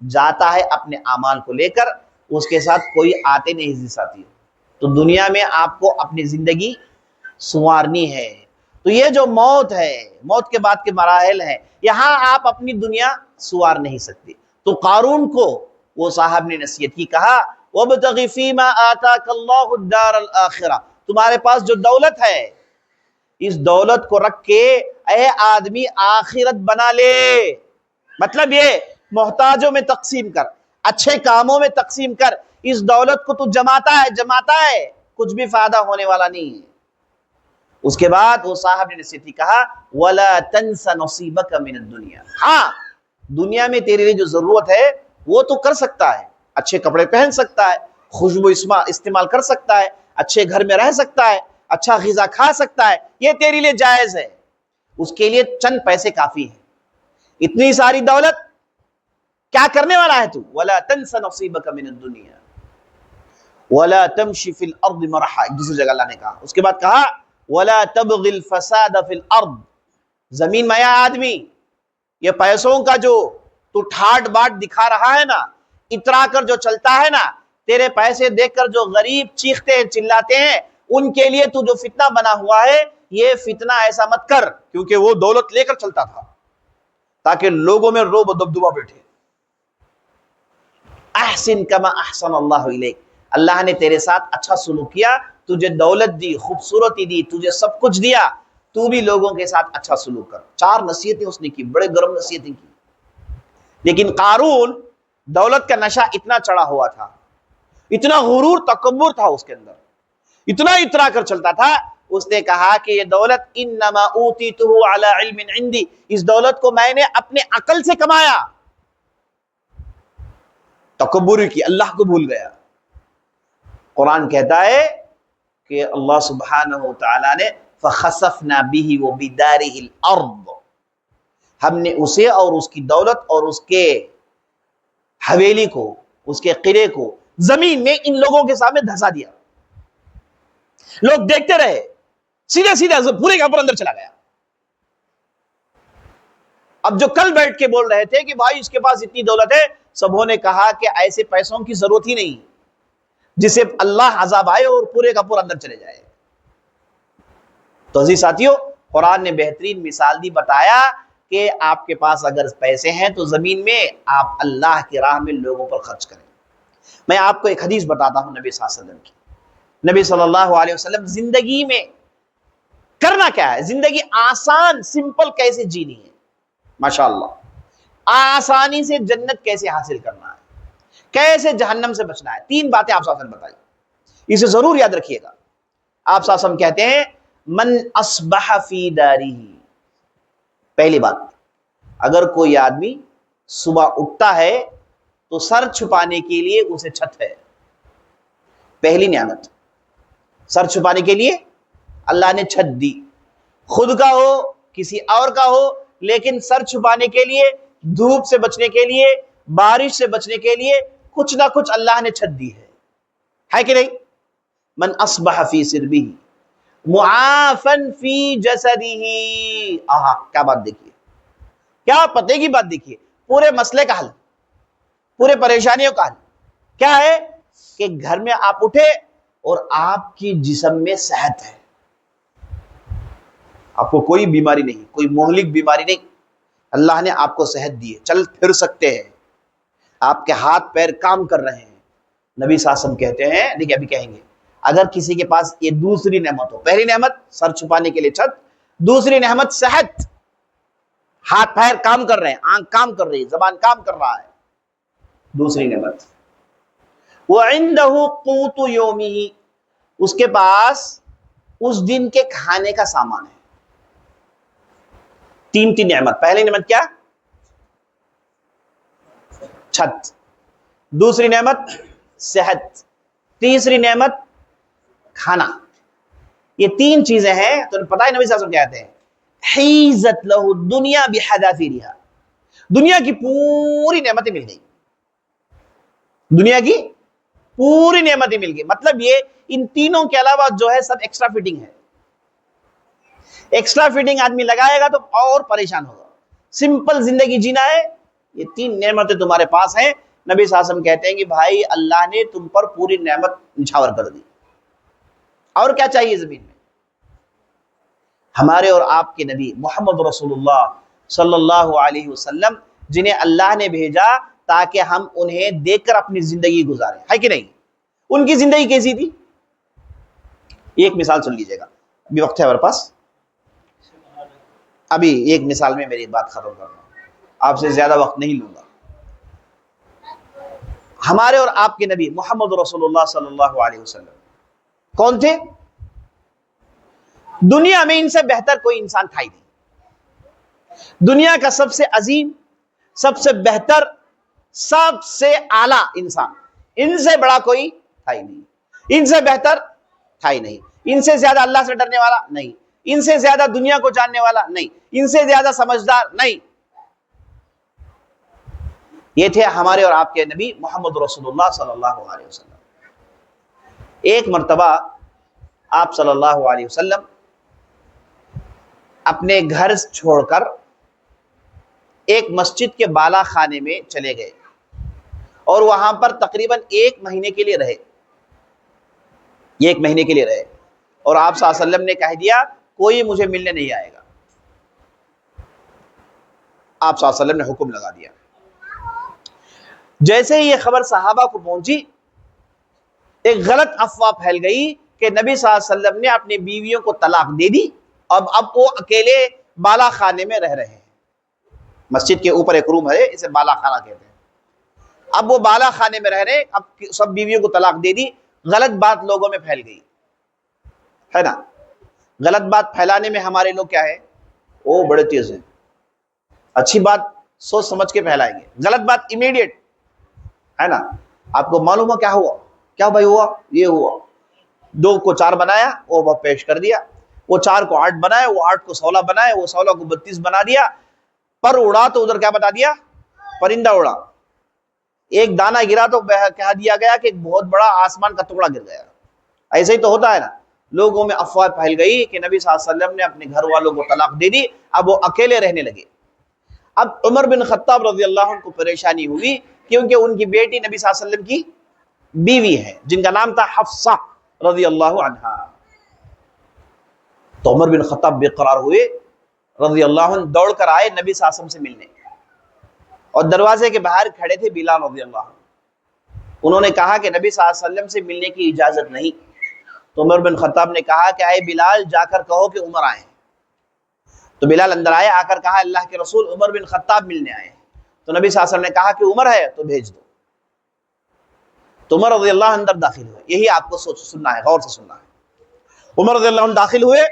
جاتا ہے اپنے اعمال کو لے کر، اس کے ساتھ کوئی آتے نہیں حدیث آتی. تو دنیا میں آپ کو اپنی زندگی سنوارنی ہے. تو یہ جو موت ہے، موت کے بعد کے مراحل ہیں، یہاں آپ اپنی دنیا سنوار نہیں سکتے. تو قارون کو وہ صاحب نے نصیحت کی، کہا وَابْتَغِ فِي مَا آتَاكَ اللَّهُ الدَّارَ الْآخِرَةَ، تمہارے پاس جو دولت ہے اس دولت کو رکھ کے اے آدمی آخرت بنا لے. مطلب یہ محتاجوں میں تقسیم کر، اچھے کاموں میں تقسیم کر. اس دولت کو تو جماتا ہے کچھ بھی فائدہ ہونے والا نہیں ہے. اس کے بعد وہ صاحب نے نصیحت کی، کہا وَلَا تَنْسَ نَصِيبَكَ مِنَ الدُّنْيَا، ہاں دنیا میں تیرے لیے جو ضرورت ہے وہ تو کر سکتا ہے، اچھے کپڑے پہن سکتا ہے، خوشبو استعمال کر سکتا ہے، اچھے گھر میں رہ سکتا ہے، اچھا غذا کھا سکتا ہے، یہ تیرے لیے جائز ہے. اس کے لیے چند پیسے کافی ہیں. اتنی ساری دولت کیا کرنے والا ہے تو؟ وَلَا تَنْسَ نَصِيبَكَ مِنَ الدُّنْيَا وَلَا تَمْشِ فِي الْأَرْضِ مَرَحًا، ایک دوسری جگہ اللہ نے کہا. اس کے بعد کہا وَلَا تَبْغِ الْفَسَادَ فِي الْأَرْضِ، زمین میں آدمی یہ پیسوں کا جو تو ٹھاٹ باٹ دکھا رہا ہے نا، اترا کر جو چلتا ہے نا، تیرے پیسے دیکھ کر جو غریب چیختے ہیں چلاتے ہیں ان کے لیے تو جو فتنہ بنا ہوا ہے یہ فتنہ ایسا مت کر، کیونکہ وہ دولت لے کر چلتا تھا تاکہ لوگوں میں روب و دبدبہ بیٹھے. احسن کما احسن اللہ الیک، اللہ نے تیرے ساتھ اچھا سلوک کیا، تجھے دولت دی، خوبصورتی دی، تجھے سب کچھ دیا، تو بھی لوگوں کے ساتھ اچھا سلوک کر. 4 نصیحتیں اس نے کی، بڑے گرم نصیحتیں کی. لیکن قارون دولت کا نشہ اتنا چڑھا ہوا تھا، اتنا غرور تکبر تھا اس کے اندر، اتنا اترا کر چلتا تھا. اس نے کہا کہ یہ دولت انما اوتیتہ علی علم عندی، اس دولت کو میں نے اپنے عقل سے کمایا. تکبر کی، اللہ کو بھول گیا. قرآن کہتا ہے کہ اللہ سبحانہ وتعالی نے فخسفنا به وبداره الارض، ہم نے اسے اور اس کی دولت اور اس کے حویلی کو، اس کے قلعے کو زمین میں ان لوگوں کے سامنے دھسا دیا. لوگ دیکھتے رہے، سیدھے سیدھے پورے کا پورا اندر چلا گیا۔ اب جو کل بیٹھ کے بول رہے تھے کہ بھائی اس کے پاس اتنی دولت ہے، سبوں نے کہا کہ ایسے پیسوں کی ضرورت ہی نہیں جسے اللہ عذاب آئے اور پورے کا پورا اندر چلے جائے۔ تو عزیز ساتھیو، قرآن نے بہترین مثال دی، بتایا کہ آپ کے پاس اگر پیسے ہیں تو زمین میں آپ اللہ کی راہ میں لوگوں پر خرچ کریں۔ میں آپ کو ایک حدیث بتاتا ہوں نبی صلی اللہ علیہ وسلم کی۔ نبی صلی اللہ علیہ وسلم زندگی میں کرنا کیا ہے، زندگی آسان سمپل کیسے جینی ہے، ماشاءاللہ آسانی سے جنت کیسے حاصل کرنا ہے، کیسے جہنم سے بچنا ہے، 3 باتیں آپ صلی اللہ علیہ وسلم بتائی، اسے ضرور یاد رکھیے گا۔ آپ صلی اللہ علیہ وسلم کہتے ہیں من اصبح فی دارہ، پہلی بات، اگر کوئی آدمی صبح اٹھتا ہے تو سر چھپانے کے لیے اسے چھت ہے، پہلی نعمت، سر چھپانے کے لیے اللہ نے چھت دی، خود کا ہو کسی اور کا ہو، لیکن سر چھپانے کے لیے، دھوپ سے بچنے کے لیے، بارش سے بچنے کے لیے کچھ نہ کچھ اللہ نے چھت دی ہے کہ نہیں؟ من اصبح فی سربہ معافن فی جسدہ، آہا کیا بات دیکھیے، کیا پتے کی بات دیکھیے، پورے مسئلے کا حل، پورے پریشانیوں کا حل کیا ہے کہ گھر میں آپ اٹھے اور آپ کی جسم میں صحت ہے، آپ کو کوئی بیماری نہیں، کوئی مہلک بیماری نہیں، اللہ نے آپ کو صحت دی ہے، چل پھر سکتے ہیں، آپ کے ہاتھ پیر کام کر رہے ہیں۔ نبی صلی اللہ علیہ وسلم کہتے ہیں، دیکھیں ابھی کہیں گے، اگر کسی کے پاس یہ دوسری نعمت ہو، پہلی نعمت سر چھپانے کے لیے چھت، دوسری نعمت صحت، ہاتھ پیر کام کر رہے ہیں، آنکھ کام کر رہی ہے، زبان کام کر رہا ہے، دوسری نعمت وَعِنْدَهُ قُوتُ يَوْمِهِ، اس کے پاس اس دن کے کھانے کا سامان ہے۔ 3 نعمت، پہلی نعمت کیا؟ چھت، دوسری نعمت صحت، تیسری نعمت کھانا۔ یہ 3 چیزیں ہیں، تو پتہ ہے نبی صلی اللہ علیہ وسلم کیا کہتے ہیں؟ حیزت لہ الدنیا بحذافیرہا، دنیا کی پوری نعمتیں مل گئی، دنیا کی پوری نعمتیں مل گئی، مطلب یہ ان تینوں کے علاوہ جو ہے سب ایکسٹرا فٹنگ ہے، ایکسٹرا فٹنگ آدمی لگائے گا تو اور پریشان ہوگا۔ سمپل زندگی جینا ہے، یہ 3 نعمتیں تمہارے پاس ہیں، نبی صلی اللہ علیہ وسلم کہتے ہیں کہ بھائی اللہ نے تم پر پوری نعمت نچھاور کر دی، اور کیا چاہیے زمین میں؟ ہمارے اور آپ کے نبی محمد رسول اللہ صلی اللہ علیہ وسلم، جنہیں اللہ نے بھیجا تاکہ ہم انہیں دیکھ کر اپنی زندگی گزاریں، ہے کہ نہیں؟ ان کی زندگی کیسی تھی؟ ایک مثال سن لیجئے گا، ابھی وقت ہے ہمارے پاس، ابھی ایک مثال میں میری بات ختم کرنا ہوں، آپ سے زیادہ وقت نہیں لوں گا۔ ہمارے اور آپ کے نبی محمد رسول اللہ صلی اللہ علیہ وسلم کون تھے؟ دنیا میں ان سے بہتر کوئی انسان تھا ہی نہیں، دنیا کا سب سے عظیم، سب سے بہتر، سب سے اعلیٰ انسان، ان سے بڑا کوئی تھا ہی نہیں، ان سے بہتر تھا ہی نہیں، ان سے زیادہ اللہ سے ڈرنے والا نہیں، ان سے زیادہ دنیا کو جاننے والا نہیں، ان سے زیادہ سمجھدار نہیں، یہ تھے ہمارے اور آپ کے نبی محمد رسول اللہ صلی اللہ علیہ وسلم۔ ایک مرتبہ آپ صلی اللہ علیہ وسلم اپنے گھر چھوڑ کر ایک مسجد کے بالا خانے میں چلے گئے اور وہاں پر تقریباً 1 مہینے کے لیے رہے، 1 مہینے کے لیے رہے، اور آپ صلی اللہ علیہ وسلم نے کہہ دیا کوئی مجھے ملنے نہیں آئے گا، آپ صلی اللہ علیہ وسلم نے حکم لگا دیا۔ جیسے ہی یہ خبر صحابہ کو پہنچی، ایک غلط افواہ پھیل گئی کہ نبی صلی اللہ علیہ وسلم نے اپنی بیویوں کو طلاق دے دی، اب وہ اکیلے بالا خانے میں رہ رہے ہیں، مسجد کے اوپر ایک روم ہے، اسے بالا خانہ کہتے ہیں، اب وہ بالا خانے میں رہ رہے، اب سب بیویوں کو طلاق دے دی، غلط بات لوگوں میں پھیل گئی ہے نا۔ غلط بات پھیلانے میں ہمارے لوگ کیا ہے، وہ بڑے تیز ہیں، اچھی بات سوچ سمجھ کے پھیلائیں گے، غلط بات امیڈیٹ ہے نا۔ آپ کو معلوم ہو کیا ہوا، کیا بھائی ہوا، یہ ہوا، 2 کو 4 بنایا، وہ پیش کر دیا، وہ 4 کو 8 بنائے، وہ 8 کو 16 بنائے، وہ 16 کو 32 بنا دیا، پر اڑا تو ادھر کیا بتا دیا، پرندہ اڑا، ایک دانہ گرا تو کہہ دیا گیا کہ ایک بہت بڑا آسمان کا ٹکڑا گر گیا، ایسے ہی تو ہوتا ہے نا۔ لوگوں میں افواہ پھیل گئی کہ نبی صلی اللہ علیہ وسلم نے اپنے گھر والوں کو طلاق دے دی، اب وہ اکیلے رہنے لگے۔ اب عمر بن خطاب رضی اللہ عنہ کو پریشانی ہوئی کیونکہ ان کی بیٹی نبی صلی اللہ علیہ وسلم کی بیوی ہے جن کا نام تھا حفصہ رضی اللہ عنہا۔ تو عمر بن خطاب بے قرار ہوئے رضی اللہ عنہ، دوڑ کر آئے نبی صلی اللہ علیہ وسلم سے ملنے، اور دروازے کے باہر کھڑے تھے بلال رضی اللہ عنہ۔ انہوں نے کہا کہ نبی صلی اللہ علیہ وسلم سے ملنے کی اجازت نہیں۔ تو عمر بن خطاب نے کہا کہ اے بلال، جا کر کہو کہ عمر آئے۔ تو بلال اندر آئے، آ کر کہا اللہ کے رسول عمر بن خطاب ملنے آئے۔ تو نبی صلی اللہ علیہ وسلم نے کہا کہ عمر ہے تو بھیج دو۔ تو عمر رضی اللہ عنہ اندر داخل ہوئے۔ یہی آپ کو سننا ہے، غور سے سننا ہے۔ عمر رضی اللہ عنہ داخل ہوئے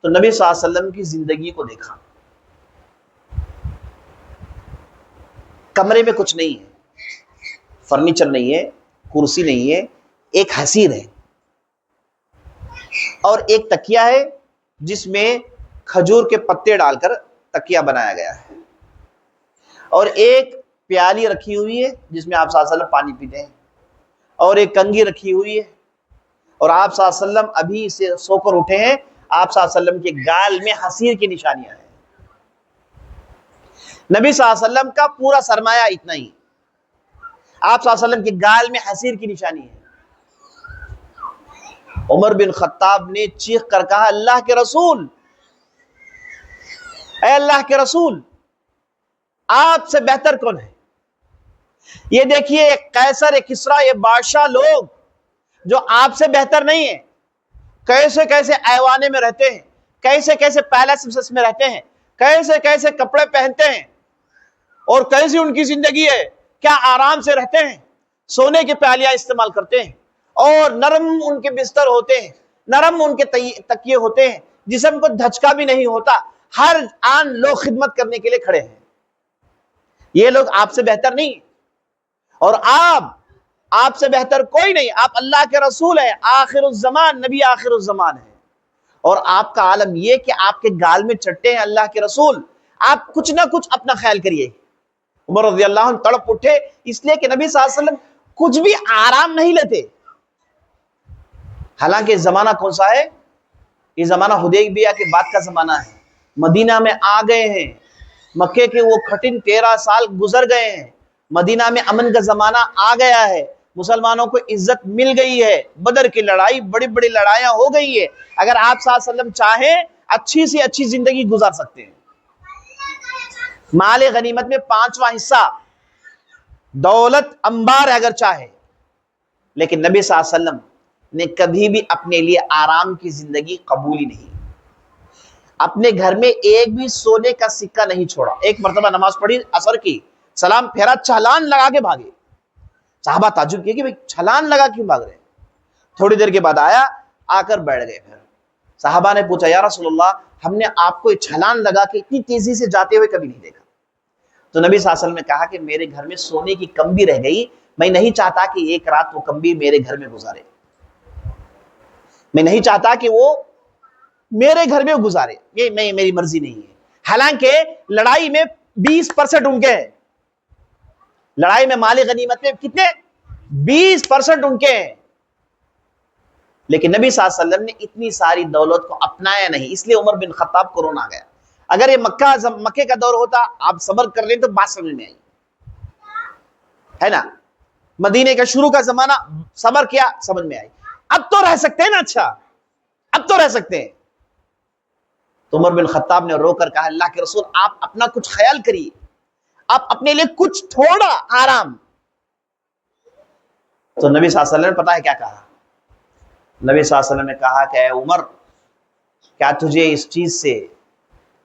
تو نبی صلی اللہ علیہ وسلم کی زندگی کو دیکھا۔ کمرے میں کچھ نہیں ہے، فرنیچر نہیں ہے، کرسی نہیں ہے، ایک حسیر ہے اور ایک تکیہ ہے جس میں کھجور کے پتے ڈال کر تکیہ بنایا گیا ہے، اور ایک پیالی رکھی ہوئی ہے جس میں آپ صلی اللہ علیہ وسلم پانی پیتے ہیں، اور ایک کنگھی رکھی ہوئی ہے، اور آپ صلی اللہ علیہ وسلم ابھی سے سو کر اٹھے ہیں۔ آپ صلی اللہ علیہ وسلم کے گال میں حسیر کی نشانیاں ہیں۔ نبی صلی اللہ علیہ وسلم کا پورا سرمایہ اتنا ہی، آپ صلی اللہ علیہ وسلم کے گال میں حسیر کی نشانی ہے۔ عمر بن خطاب نے چیخ کر کہا اللہ کے رسول، اے اللہ کے رسول، آپ سے بہتر کون ہے؟ یہ دیکھیے قیصر کسریٰ، یہ بادشاہ لوگ جو آپ سے بہتر نہیں ہیں، کیسے کیسے ایوانے میں رہتے ہیں، کیسے کیسے پیلیس میں رہتے ہیں، کیسے کیسے کپڑے پہنتے ہیں، اور کیسی ان کی زندگی ہے، کیا آرام سے رہتے ہیں، سونے کی پیالیاں استعمال کرتے ہیں، اور نرم ان کے بستر ہوتے ہیں، نرم ان کے تکیے ہوتے ہیں، جسم کو دھچکا بھی نہیں ہوتا، ہر آن لوگ خدمت کرنے کے لیے کھڑے ہیں۔ یہ لوگ آپ سے بہتر نہیں، اور آپ سے بہتر کوئی نہیں، آپ اللہ کے رسول ہیں، آخر الزمان، نبی آخر الزمان ہے، اور آپ کا عالم یہ کہ آپ کے گال میں چٹے ہیں اللہ کے رسول، آپ کچھ نہ کچھ اپنا خیال کریے۔ عمر رضی اللہ عنہ تڑپ اٹھے، اس لیے کہ نبی صلی اللہ علیہ وسلم کچھ بھی آرام نہیں لیتے۔ حالانکہ زمانہ کون سا ہے؟ یہ زمانہ حدیبیہ کے بعد کا زمانہ ہے۔ مدینہ میں آ گئے ہیں، مکے کے وہ کٹھن 13 سال گزر گئے ہیں، مدینہ میں امن کا زمانہ آ گیا ہے، مسلمانوں کو عزت مل گئی ہے، بدر کی لڑائی، بڑی بڑی لڑائیاں ہو گئی ہے۔ اگر آپ صلی اللہ علیہ وسلم چاہیں اچھی سے اچھی زندگی گزار سکتے ہیں۔ مال غنیمت میں 5واں حصہ، دولت انبار ہے اگر چاہے، لیکن نبی صلی اللہ علیہ وسلم نے کبھی بھی اپنے لیے آرام کی زندگی قبول ہی نہیں۔ اپنے گھر میں ایک بھی سونے کا سکہ نہیں چھوڑا۔ ایک مرتبہ نماز پڑھی عصر کی، سلام پھیرا، چھلان لگا کے بھاگے۔ صحابہ تعجب کیے کہ بھئی چھلان لگا کیوں بھاگ رہے؟ تھوڑی دیر کے بعد آیا، آ کر بیٹھ گئے۔ پھر صحابہ نے پوچھا یا رسول اللہ، ہم نے آپ کو چھلان لگا کے اتنی تیزی سے جاتے ہوئے کبھی نہیں دیکھا۔ تو نبی صلی اللہ علیہ وسلم نے کہا کہ میرے گھر میں سونے کی کمبی رہ گئی، میں نہیں چاہتا کہ ایک رات وہ کمبی میرے گھر میں گزارے، میں نہیں چاہتا کہ وہ میرے گھر میں گزارے، یہ میری مرضی نہیں ہے۔ حالانکہ لڑائی میں 20% ان کے ہیں، لڑائی میں مال غنیمت میں کتنے؟ 20% ان کے ہیں، لیکن نبی صلی اللہ علیہ وسلم نے اتنی ساری دولت کو اپنایا نہیں، اس لیے عمر بن خطاب کو رونا گیا۔ اگر یہ مکے کا دور ہوتا، آپ صبر کر لیں تو بات سمجھ میں آئی، ہے نا؟ مدینے کا شروع کا زمانہ، صبر کیا، سمجھ میں آئی۔ اب تو رہ سکتے ہیں نا، اچھا اب تو رہ سکتے ہیں۔ تو عمر بن خطاب نے رو کر کہا اللہ کے رسول، آپ اپنا کچھ خیال کریے، آپ اپنے لیے کچھ تھوڑا آرام۔ تو نبی صلی اللہ علیہ وسلم نے پتہ ہے کیا کہا؟ نبی صلی اللہ علیہ وسلم نے کہا کہ اے عمر، کیا تجھے اس چیز سے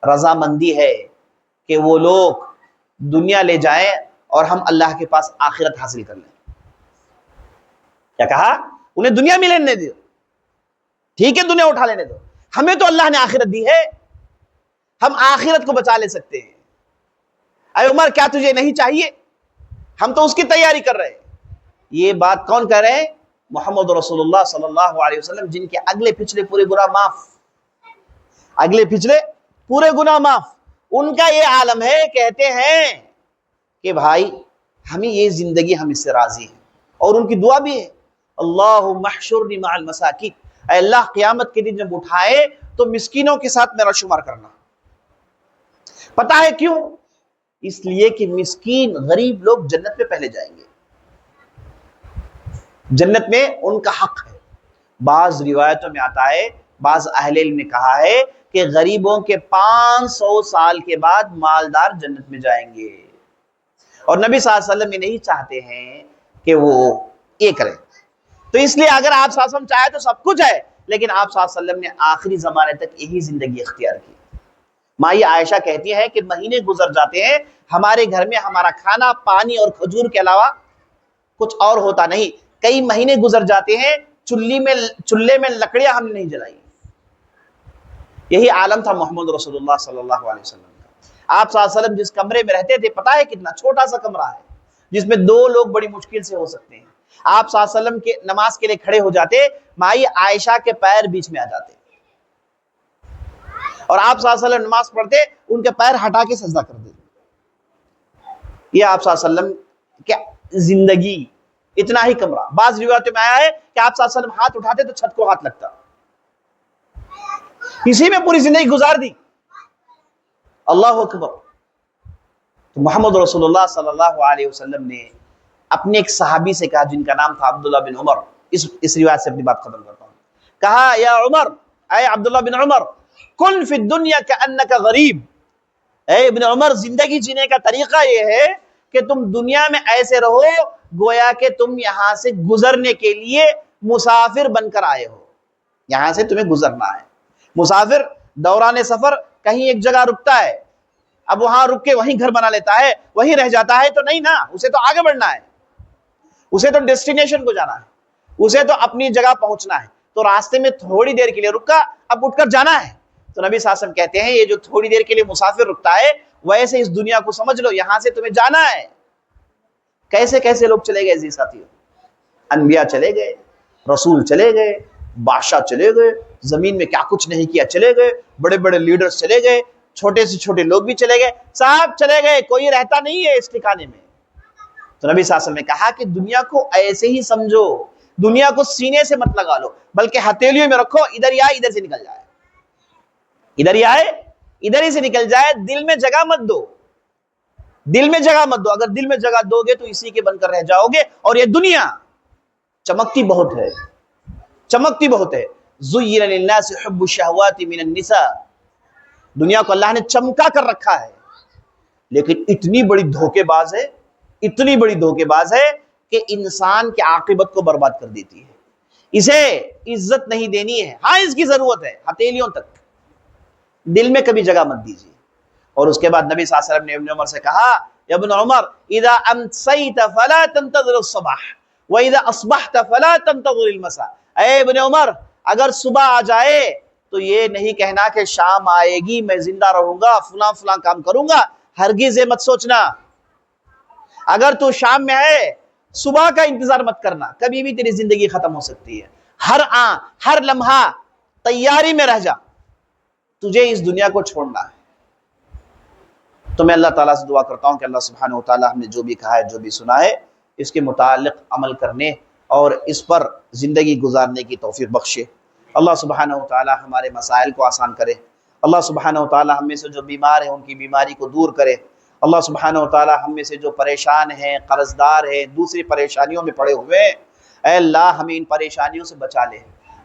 رضامندی ہے کہ وہ لوگ دنیا لے جائیں اور ہم اللہ کے پاس آخرت حاصل کر لیں؟ کیا کہا؟ انہیں دنیا میں لینے دو، ٹھیک ہے دنیا اٹھا لینے دو، ہمیں تو اللہ نے آخرت دی ہے، ہم آخرت کو بچا لے سکتے ہیں۔ اے عمر، کیا تجھے نہیں چاہیے؟ ہم تو اس کی تیاری کر رہے ہیں۔ یہ بات کون کہہ رہے ہیں؟ محمد رسول اللہ صلی اللہ علیہ وسلم، جن کے اگلے پچھلے پورے گناہ معاف، اگلے پچھلے پورے گناہ معاف۔ ان کا یہ عالم ہے، کہتے ہیں کہ بھائی ہمیں یہ زندگی، ہم اس سے راضی ہیں، اور ان کی دعا بھی ہے اللہم احشرنی مع المساکین، اے اللہ قیامت کے دن جب اٹھائے تو مسکینوں کے ساتھ میرا شمار کرنا۔ پتہ ہے کیوں؟ اس لیے کہ مسکین غریب لوگ جنت میں پہلے جائیں گے، جنت میں ان کا حق ہے۔ بعض روایتوں میں آتا ہے، بعض اہل علم نے کہا ہے کہ غریبوں کے 500 سال کے بعد مالدار جنت میں جائیں گے، اور نبی صلی اللہ علیہ وسلم یہ نہیں چاہتے ہیں کہ وہ یہ کریں۔ تو اس لیے اگر آپ صلی اللہ علیہ وسلم چاہے تو سب کچھ ہے، لیکن آپ صلی اللہ علیہ وسلم نے آخری زمانے تک یہی زندگی اختیار کی۔ مائی عائشہ کہتی ہے کہ مہینے گزر جاتے ہیں، ہمارے گھر میں ہمارا کھانا پانی اور کھجور کے علاوہ کچھ اور ہوتا نہیں۔ کئی مہینے گزر جاتے ہیں، چولہے میں لکڑیاں ہم نے نہیں جلائی۔ یہی عالم تھا محمد رسول اللہ صلی اللہ علیہ وسلم کا۔ آپ صلی اللہ علیہ وسلم جس کمرے میں رہتے تھے، پتہ ہے کتنا چھوٹا سا کمرہ ہے جس میں 2 لوگ بڑی مشکل سے ہو سکتے ہیں۔ آپ صلی اللہ علیہ وسلم کے نماز کے لیے کھڑے ہو جاتے، مائی عائشہ کے پیر بیچ میں آ جاتے، اور آپ صلی اللہ علیہ وسلم نماز پڑھتے، ان کے پیر ہٹا کے سجدہ کر دیتے۔ یہ آپ صلی اللہ علیہ وسلم کی زندگی، اتنا ہی کمرہ۔ بعض روایتوں میں آیا ہے کہ آپ صلی اللہ علیہ وسلم ہاتھ اٹھاتے تو چھت کو ہاتھ لگتا، اسی میں پوری زندگی گزار دی۔ اللہ اکبر۔ تو محمد رسول اللہ صلی اللہ علیہ وسلم نے اپنے ایک صحابی سے کہا، جن کا نام تھا عبداللہ بن عمر، اس روایت سے اپنی بات ختم کرتا ہوں، کہا یا عمر، اے عبداللہ بن عمر، کن فی الدنیا کأنک غریب، اے ابن عمر، زندگی جینے کا طریقہ یہ ہے کہ تم دنیا میں ایسے رہو گویا کہ تم یہاں سے گزرنے کے لیے مسافر بن کر آئے ہو، یہاں سے تمہیں گزرنا ہے۔ مسافر دوران سفر کہیں ایک جگہ رکتا ہے، اب وہاں رک کے وہیں گھر بنا لیتا ہے، وہیں رہ جاتا ہے تو نہیں نا، اسے تو آگے بڑھنا ہے، اسے تو ڈیسٹینیشن کو جانا ہے، اسے تو اپنی جگہ پہنچنا ہے۔ تو راستے میں تھوڑی دیر کے لیے رکا، اب اٹھ کر جانا ہے۔ تو نبی صلی اللہ علیہ وسلم کہتے ہیں، یہ جو تھوڑی دیر کے لیے مسافر رکتا ہے، ویسے اس دنیا کو سمجھ لو، یہاں سے تمہیں جانا ہے۔ کیسے کیسے لوگ چلے گئے جی ساتھیوں، انبیاء چلے گئے، رسول چلے گئے، بادشاہ چلے گئے، زمین میں کیا کچھ نہیں کیا چلے گئے، بڑے بڑے لیڈرز چلے گئے، چھوٹے سے چھوٹے لوگ بھی چلے گئے، سب چلے گئے، کوئی رہتا نہیں ہے اس ٹھکانے میں۔ تو نبی صلی اللہ علیہ وسلم نے کہا کہ دنیا کو ایسے ہی سمجھو، دنیا کو سینے سے مت لگا لو، بلکہ ہتھیلیوں میں رکھو، ادھر ہی آئے ادھر سے نکل جائے، ادھر ہی آئے ادھر ہی سے نکل جائے۔ دل میں جگہ مت دو، دل میں جگہ مت دو، اگر دل میں جگہ دو گے تو اسی کے بن کر رہ جاؤ گے۔ اور یہ دنیا چمکتی بہت ہے، چمکتی بہت ہے۔ زُيِّنَ لِلنَّاسِ حُبُّ الشَّهَوَاتِ مِنَ النِّسَاءِ، دنیا کو اللہ نے چمکا کر رکھا ہے، لیکن اتنی بڑی دھوکے باز ہے، اتنی بڑی دھوکے باز ہے کہ انسان کی عاقبت کو برباد کر دیتی ہے۔ اسے عزت نہیں دینی ہے، ہاں اس کی ضرورت ہے، ہتھیلیوں تک، دل میں کبھی جگہ مت دیجیے۔ اور اس کے بعد نبی صلی اللہ علیہ وسلم نے ابن عمر سے کہا، یا ابن عمر، اذا امسیت فلا تنتظر الصبح واذا اصبحت فلا تنتظر المساء، اے ابن عمر، اگر صبح آ جائے تو یہ نہیں کہنا کہ شام آئے گی میں زندہ رہوں گا، فلاں فلاں کام کروں گا، ہرگز یہ مت سوچنا۔ اگر تو شام میں ہے، صبح کا انتظار مت کرنا، کبھی بھی تیری زندگی ختم ہو سکتی ہے۔ ہر لمحہ تیاری میں رہ جا، تجھے اس دنیا کو چھوڑنا ہے۔ تو میں اللہ تعالیٰ سے دعا کرتا ہوں کہ اللہ سبحانہ و تعالیٰ ہم نے جو بھی کہا ہے، جو بھی سنا ہے، اس کے متعلق عمل کرنے اور اس پر زندگی گزارنے کی توفیق بخشے۔ اللہ سبحانہ و تعالیٰ ہمارے مسائل کو آسان کرے۔ اللہ سبحانہ و تعالیٰ ہم میں سے جو بیمار ہیں ان کی بیماری کو دور کرے۔ اللہ سبحانہ و تعالیٰ ہم میں سے جو پریشان ہیں، قرض دار ہیں، دوسری پریشانیوں میں پڑے ہوئے ہیں، اے اللہ ہمیں ان پریشانیوں سے بچا لے۔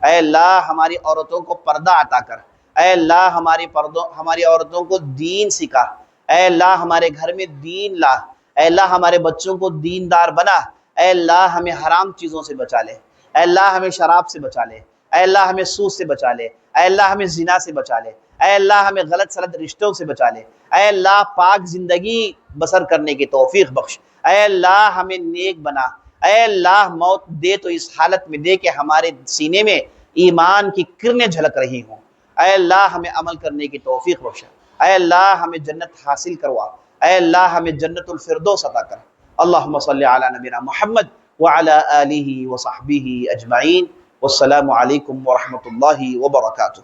اے اللہ ہماری عورتوں کو پردہ عطا کر۔ اے اللہ ہماری عورتوں کو دین سکھا۔ اے اللہ ہمارے گھر میں دین لا۔ اے اللہ ہمارے بچوں کو دیندار بنا۔ اے اللہ ہمیں حرام چیزوں سے بچا لے۔ اے اللہ ہمیں شراب سے بچا لے۔ اے اللہ ہمیں سود سے بچا لے۔ اے اللہ ہمیں زنا سے بچا لے۔ اے اللہ ہمیں غلط سلط رشتوں سے بچا لے۔ اے اللہ پاک زندگی بسر کرنے کی توفیق بخش۔ اے اللہ ہمیں نیک بنا۔ اے اللہ موت دے تو اس حالت میں دے کہ ہمارے سینے میں ایمان کی کرنیں جھلک رہی ہوں۔ اے اللہ ہمیں عمل کرنے کی توفیق بخش۔ اے اللہ ہمیں جنت حاصل کروا۔ اے اللہ ہمیں جنت الفردوس عطا کر۔ اللہم صلی علی نبینا محمد وعلی آلہ وصحبہ اجمعین۔ والسلام علیکم ورحمۃ اللہ وبرکاتہ۔